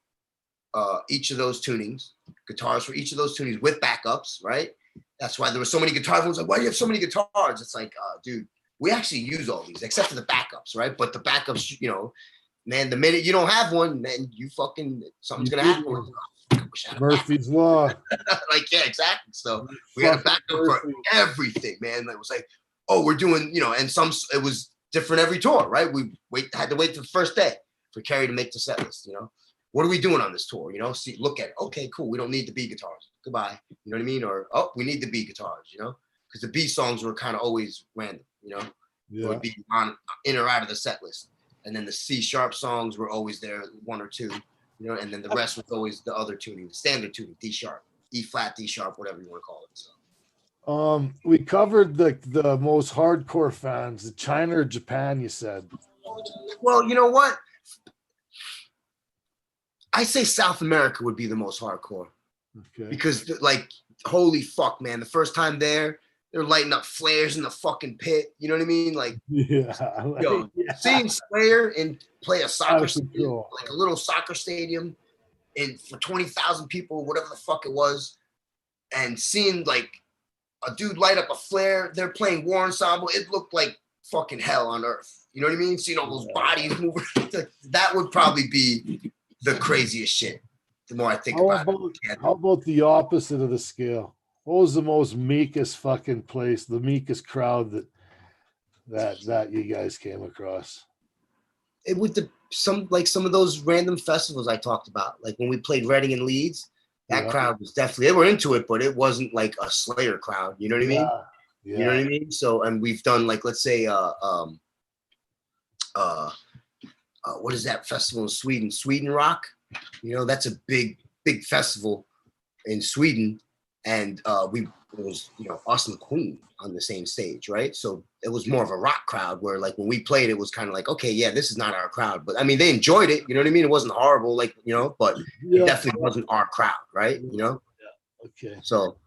each of those tunings, guitars for each of those tunings with backups, right? That's why there were so many guitars. Everyone's like, why do you have so many guitars? It's like, dude, we actually use all these except for the backups, right? But the backups, you know, man, the minute you don't have one, man, you fucking, something's going to happen. Murphy's Law. Like, yeah, exactly. So we had a backup for everything, man. It was like, oh, we're doing, you know, and it was different every tour, right? We had to wait till the first day for Kerry to make the set list, you know? What are we doing on this tour? You know, see, look at it. Okay, cool. We don't need the B guitars. Goodbye. You know what I mean? Or, oh, we need the B guitars, you know? Because the B songs were kind of always random, you know? Yeah. It would be in or out of the set list. And then the C sharp songs were always there, one or two, you know? And then the rest was always the other tuning, the standard tuning, D sharp, E flat, D sharp, whatever you want to call it. So. We covered the most hardcore fans, China or Japan, you said. Well, you know what? I say South America would be the most hardcore. Okay. Because, like, holy fuck, man. The first time there, they're lighting up flares in the fucking pit. You know what I mean? Like, seeing Slayer and play a soccer stadium, like a little soccer stadium, and for 20,000 people, whatever the fuck it was, and seeing, like, a dude light up a flare, they're playing War Ensemble, it looked like fucking hell on earth. You know what I mean? Seeing all those bodies moving, that would probably be the craziest shit. The more I think about it. How about the opposite of the scale? What was the most meekest fucking place, the meekest crowd that you guys came across? It would some of those random festivals I talked about, like when we played Reading and Leeds. That crowd was definitely, they were into it, but it wasn't like a Slayer crowd. You know what I mean? Yeah. You know what I mean? So, and we've done like, let's say, what is that festival in Sweden? Sweden Rock. You know, that's a big festival in Sweden. And it was, you know, us and Queen on the same stage, right? So it was more of a rock crowd where like when we played, it was kind of like, okay, yeah, this is not our crowd. But I mean, they enjoyed it, you know what I mean? It wasn't horrible, like, you know, but it definitely wasn't our crowd, right? You know? Yeah. Okay. So,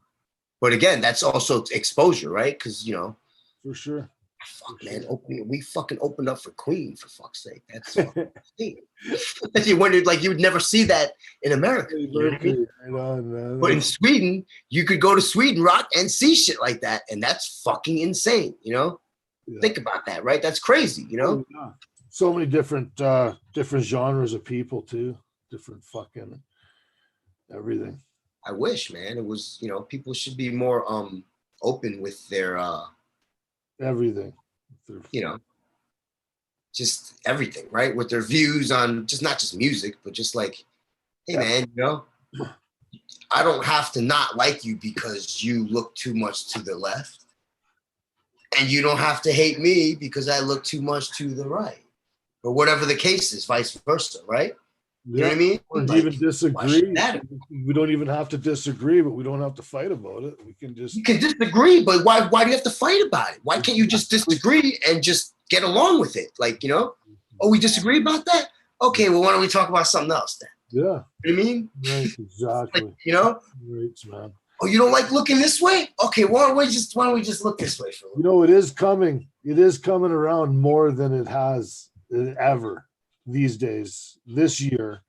but again, that's also exposure, right? Because, you know. For sure. Fuck, man, we fucking opened up for Queen, for fuck's sake. That's you wondered, like, you would never see that in America. You know what I mean? Right on, man. But in Sweden, you could go to Sweden Rock and see shit like that, and that's fucking insane, you know? Yeah. Think about that, right? That's crazy, you know? Yeah. So many different genres of people, too. Different fucking everything. I wish, man. It was, you know, people should be more open with their everything, you know, just everything, right? With their views on just not just music, but just like, hey, man, you know, I don't have to not like you because you look too much to the left, and you don't have to hate me because I look too much to the right, or whatever the case is, vice versa, right? You know what I mean? Or like, even disagree. We don't even have to disagree, but we don't have to fight about it. We can just. You can disagree, but why do you have to fight about it? Why can't you just disagree and just get along with it? Like, you know, oh, we disagree about that? Okay, well, why don't we talk about something else then? Yeah. You know what I mean? Right, exactly. Like, you know? Right, man. Oh, you don't like looking this way? Okay, why don't we just look this way for a little? You know, it is coming. It is coming around more than it has ever these days, this year.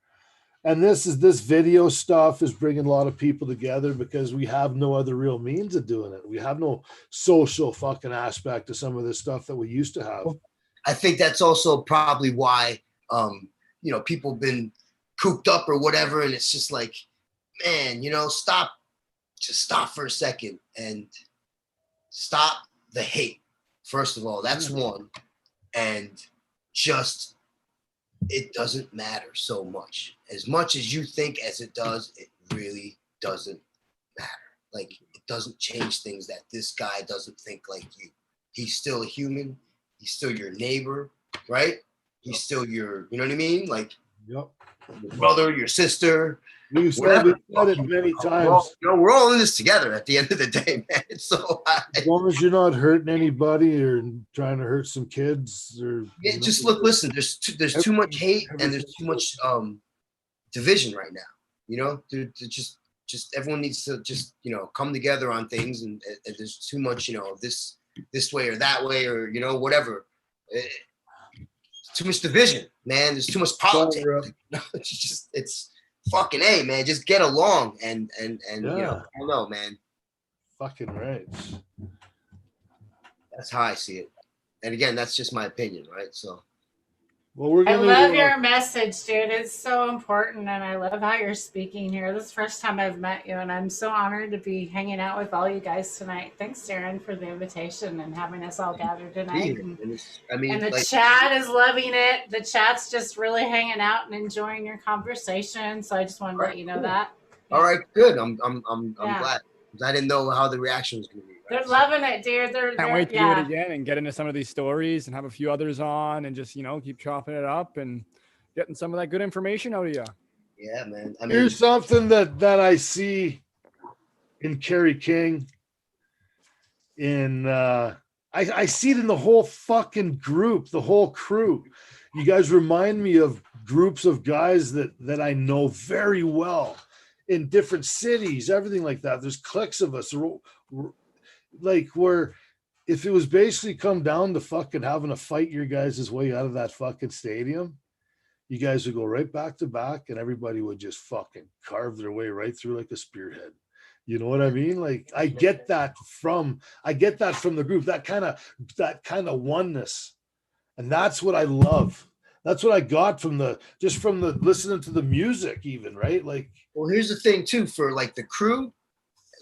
And this video stuff is bringing a lot of people together because we have no other real means of doing it. We have no social fucking aspect to some of this stuff that we used to have. I think that's also probably why, you know, people have been cooped up or whatever. And it's just like, man, you know, just stop for a second and stop the hate. First of all, that's one. And just, it doesn't matter so much. As much as you think as it does, it really doesn't matter. Like, it doesn't change things that this guy doesn't think like you. He's still a human. He's still your neighbor, right? He's still your, you know what I mean? Like, your brother, your sister. We've said it many times. We're all in this together at the end of the day, man. So as long as you're not hurting anybody or trying to hurt some kids, or just listen. There's too much hate and there's too much division right now. You know, just everyone needs to just, you know, come together on things, and there's too much, you know, this way or that way, or, you know, whatever. Too much division, man. There's too much politics. It's fucking A, man. Just get along and you know, I don't know, man. Fucking right. That's how I see it. And again, that's just my opinion, right? So. Well, we're I gonna. love your message, dude. It's so important, and I love how you're speaking here. This is the first time I've met you, and I'm so honored to be hanging out with all you guys tonight. Thanks, Darren, for the invitation and having us all gathered tonight. And the like, chat is loving it. The chat's just really hanging out and enjoying your conversation. So I just wanted to let you know that. Yeah. All right, good. I'm glad. I didn't know how the reaction was going to be. Right? They're loving it, dude. Can't wait to do it again and get into some of these stories and have a few others on and just, you know, keep chopping it up and getting some of that good information out of you. Yeah, man. I mean, here's something that I see in Kerry King. I see it in the whole fucking group, the whole crew. You guys remind me of groups of guys that I know very well in different cities, everything like that. There's cliques of us, like, where if it was basically come down to fucking having to fight your guys' way out of that fucking stadium, you guys would go right back to back and everybody would just fucking carve their way right through like a spearhead. You know what I mean? Like, I get that from the group, that kind of oneness. And that's what I love. That's what I got from the listening to the music even, right? Like, well, here's the thing too, for like the crew,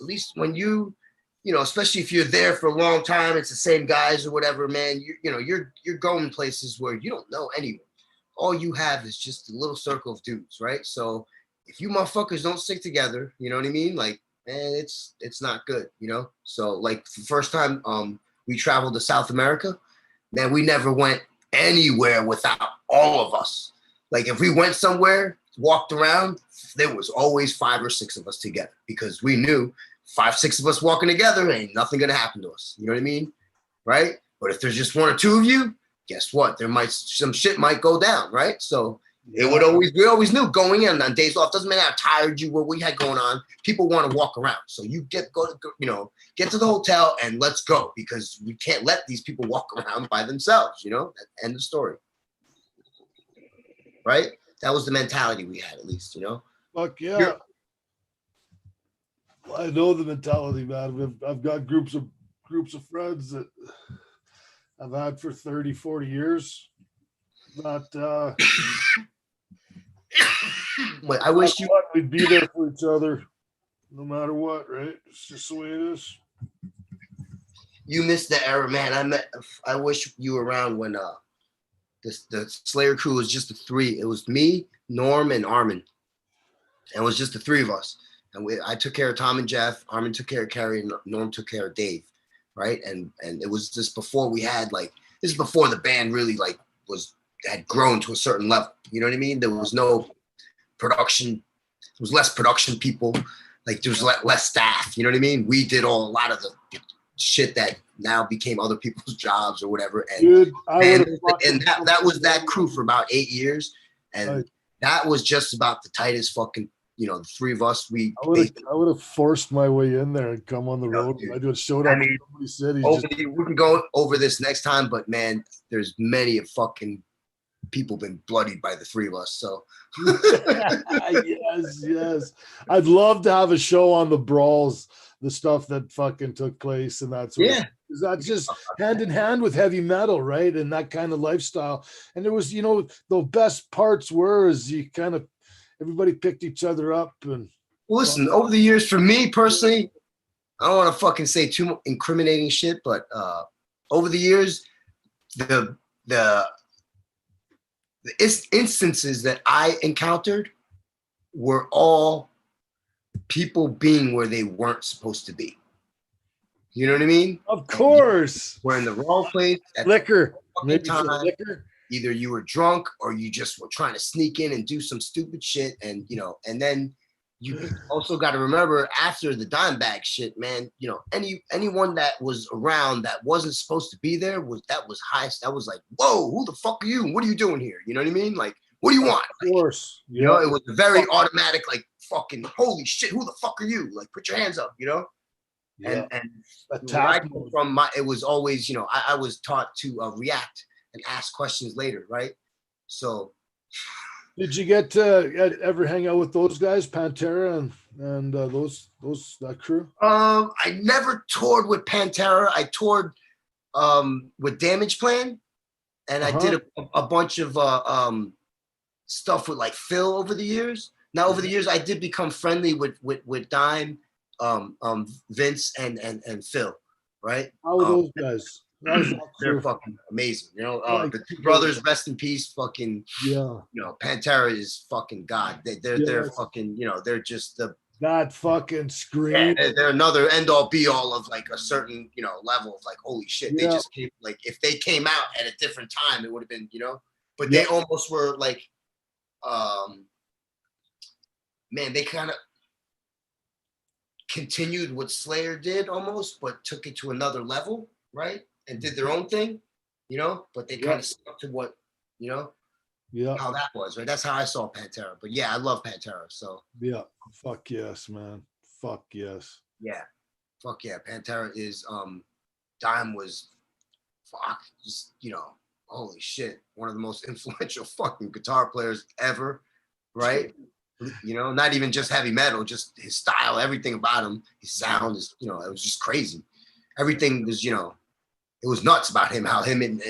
at least when you know, especially if you're there for a long time, it's the same guys or whatever, man, you're going places where you don't know anyone. All you have is just a little circle of dudes, right? So if you motherfuckers don't stick together, you know what I mean? Like, man, it's not good, you know? So like the first time we traveled to South America, man, we never went anywhere without all of us. Like if we went somewhere, walked around, there was always 5 or 6 of us together because we knew 5, 6 of us walking together ain't nothing gonna happen to us. You know what I mean? Right? But if there's just 1 or 2 of you, guess what? Some shit might go down, right? So we always knew going in on days off, doesn't matter how tired you were, what you had going on, people want to walk around. So you get to the hotel and let's go, because we can't let these people walk around by themselves, you know? End of story. Right? That was the mentality we had, at least, you know? Fuck yeah. I know the mentality, man. I've got groups of friends that I've had for 30, 40 years. But I wish we'd be there for each other no matter what, right? It's just the way it is. You missed the era, man. I wish you were around when the Slayer crew was just the 3. It was me, Norm, and Armin. And it was just the 3 of us. And I took care of Tom and Jeff. Armin took care of Kerry, and Norm took care of Dave, right? And it was just before this is before the band really like had grown to a certain level. You know what I mean? There was no production. There was less production people. Like there was less staff. You know what I mean? We did a lot of the shit that now became other people's jobs or whatever. And, dude, that was that crew for about 8 years. And that was just about the tightest fucking, you know, the 3 of us. I would have forced my way in there and come on the road. I just showed up. We can go over this next time, but man, there's many of fucking people been bloodied by the 3 of us. So yes. I'd love to have a show on the brawls, the stuff that fucking took place and that sort of, that's just hand in hand with heavy metal, right? And that kind of lifestyle. And there was, you know, the best parts is you kind of, everybody picked each other up. And listen, over the years, for me personally, I don't want to fucking say too much incriminating shit, but over the years, the instances that I encountered were all people being where they weren't supposed to be. You know what I mean? Of course. We're in the wrong place at liquor. Maybe liquor. Either you were drunk or you just were trying to sneak in and do some stupid shit, and you know, and then you also got to remember after the dime bag shit, man, you know, anyone that was around that wasn't supposed to be there was high. That was like, whoa, who the fuck are you? What are you doing here? You know what I mean? Like, what do you want? Of course. You know, it was a very automatic, like, fucking, holy shit, who the fuck are you? Like, put your hands up, you know? Yeah. And where I come from, it was always, you know, I was taught to react and ask questions later, right? So Did you get to ever hang out with those guys, Pantera and that crew? I never toured with Pantera. I toured with Damage Plan, and I did a bunch of stuff with like Phil over the years. Now over the years, I did become friendly with Dime, Vince, and Phil. Right? How were those guys? They're fucking amazing. You know, Like, the two brothers, rest in peace. Fucking, yeah. you know, Pantera is fucking god. They're fucking, you know, they're just the that fucking scream. Yeah, they're another end all be all of like a certain, you know, level of like, holy shit. They just came, like, if they came out at a different time, it would have been, you know, but they almost were like, man, they kind of continued what Slayer did almost, but took it to another level, right? And did their own thing, you know, but they kind of stuck to what, you know, how that was, right? That's how I saw Pantera. But yeah, I love Pantera. So yeah, fuck yes, man. Fuck yes. Yeah, fuck yeah. Pantera is Dime was just, you know, holy shit, one of the most influential fucking guitar players ever, right? You know, not even just heavy metal, just his style, everything about him, his sound is, you know, it was just crazy. Everything was, you know, it was nuts about him, how him and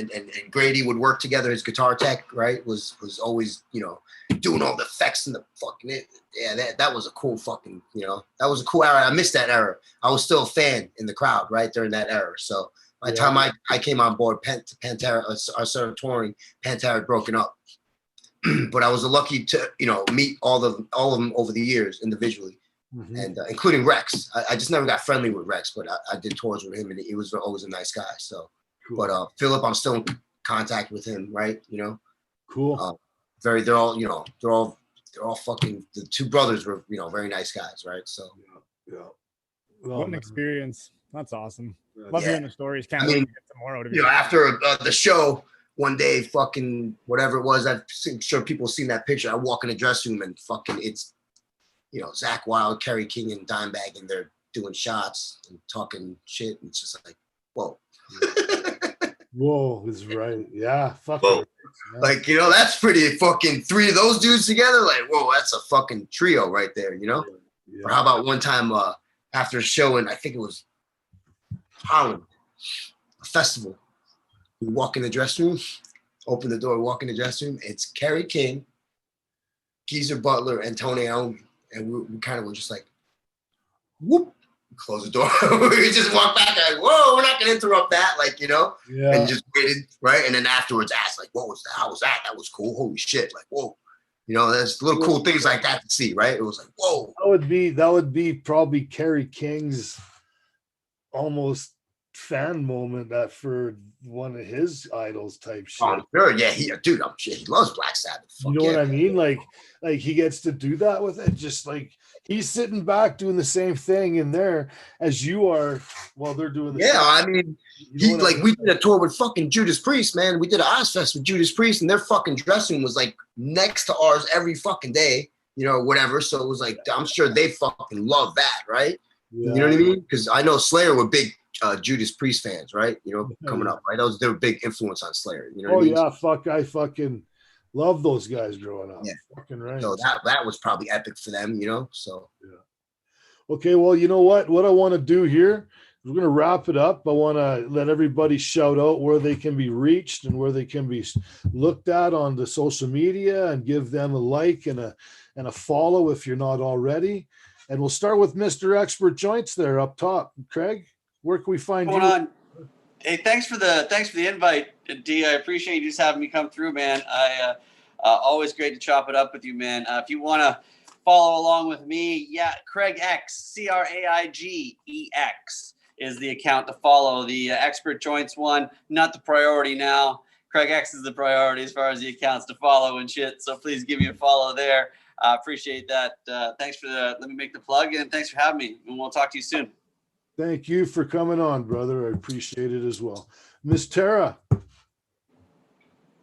Grady would work together. His guitar tech, right, was always, you know, doing all the effects and the fucking that was a cool fucking, you know, that was a cool era. I missed that era. I was still a fan in the crowd, right, during that era. So by the time I came on board, Pantera, I started touring, Pantera had broken up. But I was lucky to, you know, meet all of them over the years individually. And including Rex. I just never got friendly with Rex, but I did tours with him, and he was always a nice guy. So, cool. But Philip, I'm still in contact with him, right? You know, cool. They're all, you know, they're all fucking. The two brothers were, you know, very nice guys, right? So, Well, what an experience! That's awesome. Love hearing the stories. Can't wait to get tomorrow. You know, after the show. One day, fucking whatever it was, I'm sure people have seen that picture. I walk in the dressing room and fucking it's, you know, Zakk Wylde, Kerry King, and Dimebag, and they're doing shots and talking shit. And it's just like, whoa. Whoa is right. Yeah. Fuck. Whoa. Like, you know, that's pretty fucking three of those dudes together. Like, whoa, that's a fucking trio right there, you know? Yeah. Or how about one time after a show, and I think it was Holland, a festival. We walk in the dressing room, open the door, walk in the dressing room. It's Kerry King, Geezer Butler, and Tony Iommi. And we kind of were just like, whoop, close the door. We just walked back like, whoa, we're not going to interrupt that. Like, you know, and just waited, right? And then afterwards asked, like, what was that? How was that? That was cool. Holy shit. Like, whoa. You know, there's little cool things like that to see, right? It was like, whoa. That would be probably Kerry King's almost fan moment that for one of his idols type shit. Oh, sure. Yeah, he loves Black Sabbath. You know what I mean? Like he gets to do that with it. Just like he's sitting back doing the same thing in there as you are while they're doing the same I mean, we did a tour with fucking Judas Priest, man. We did an Ozfest with Judas Priest, and their fucking dressing room was like next to ours every fucking day, you know, whatever. So it was like, I'm sure they fucking love that, right? Yeah. You know what I mean? Because I know Slayer were big Judas Priest fans, right? You know, coming up, right? They were a big influence on Slayer. You know what I mean? Yeah, I fucking love those guys growing up. Yeah. Fucking right. So that was probably epic for them, you know? So yeah. Okay, well, you know what? What I want to do here, we're going to wrap it up. I want to let everybody shout out where they can be reached and where they can be looked at on the social media, and give them a like and a follow if you're not already. And we'll start with Mr. Expert Joints there up top. Craig, where can we find you? On? Hey, thanks for the invite, D. I appreciate you just having me come through, man. I always great to chop it up with you, man. If you want to follow along with me, Craig X, CraigEx is the account to follow. The Expert Joints one, not the priority now. Craig X is the priority as far as the accounts to follow and shit. So please give me a follow there. Appreciate that. Thanks for let me make the plug, and thanks for having me. And we'll talk to you soon. Thank you for coming on, brother. I appreciate it as well. Miss Tara.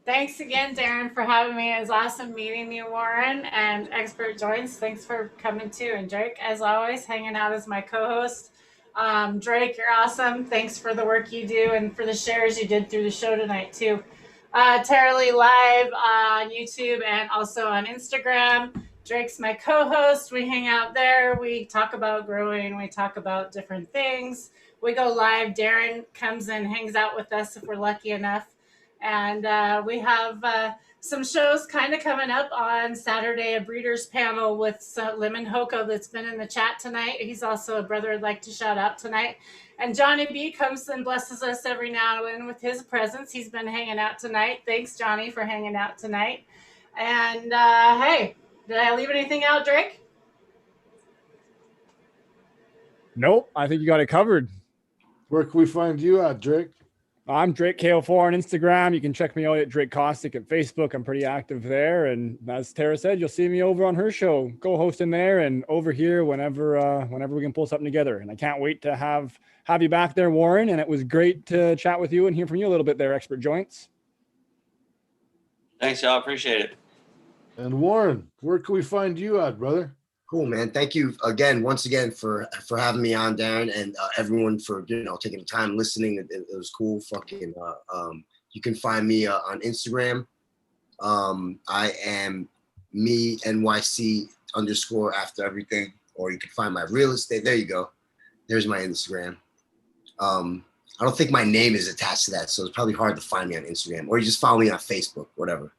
Thanks again, Darren, for having me. It was awesome meeting you, Warren, and Expert Joints. Thanks for coming too. And Drake, as always, hanging out as my co-host. Drake, you're awesome. Thanks for the work you do and for the shares you did through the show tonight too. Tara-Lee Live on YouTube and also on Instagram. Drake's my co-host. We hang out there. We talk about growing. We talk about different things. We go live. Darren comes and hangs out with us if we're lucky enough. And we have some shows kind of coming up on Saturday, a breeders panel with Lemon Hoko that's been in the chat tonight. He's also a brother I'd like to shout out tonight. And Johnny B comes and blesses us every now and then with his presence. He's been hanging out tonight. Thanks, Johnny, for hanging out tonight. And hey, did I leave anything out, Drake? Nope, I think you got it covered. Where can we find you at, Drake? I'm Drake KO4 on Instagram. You can check me out at Drake Caustic at Facebook. I'm pretty active there. And as Tara said, you'll see me over on her show, co-hosting there and over here whenever we can pull something together. And I can't wait to have you back there, Warren. And it was great to chat with you and hear from you a little bit there, Expert Joints. Thanks, y'all. Appreciate it. And Warren, where can we find you at, brother? Cool, man. Thank you once again for having me on, Darren, and everyone for taking the time listening. It was cool. Fucking. You can find me on Instagram. I am me NYC _ after everything, or you can find my real estate. There you go. There's my Instagram. I don't think my name is attached to that, so it's probably hard to find me on Instagram, or you just follow me on Facebook, whatever.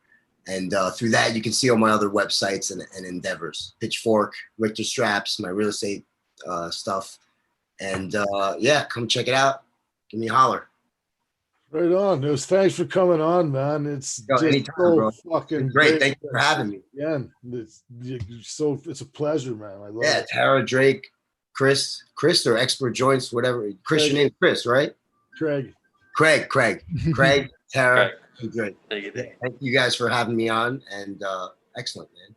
And through that, you can see all my other websites and endeavors. Pitchfork, Richter Straps, my real estate stuff. And yeah, come check it out. Give me a holler. Right on. Thanks for coming on, man. It's just anytime, so bro. fucking Great. Thank you for having me. It's a pleasure, man. I love Yeah, it. Tara, Drake, Chris or Expert Joints, whatever. Chris, your name Chris, right? Craig, Tara. Craig. Good. Thank you. Thank you guys for having me on, and excellent, man.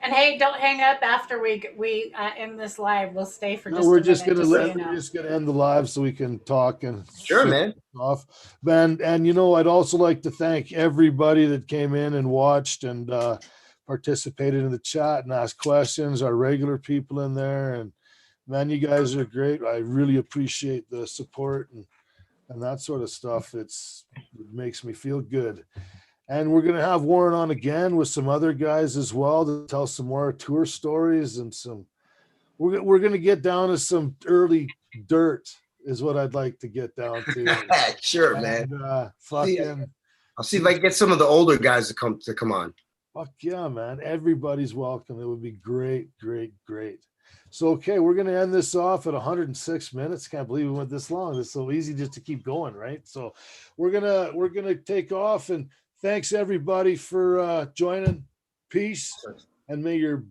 And hey, don't hang up after we end this live. We'll stay for just we're a just minute, gonna so we're just gonna end the live so we can talk and Sure, shut man. off. And I'd also like to thank everybody that came in and watched and participated in the chat and asked questions. Our regular people in there, and man, you guys are great. I really appreciate the support and that sort of stuff. It makes me feel good. And we're going to have Warren on again with some other guys as well to tell some more tour stories and we're going to get down to some early dirt is what I'd like to get down to. Sure, man. Fucking, I'll see if I can get some of the older guys to come on. Fuck yeah, man. Everybody's welcome. It would be great. So, okay, we're going to end this off at 106 minutes. Can't believe we went this long. It's so easy just to keep going, right? So we're going to take off, and thanks everybody for joining. Peace, and may your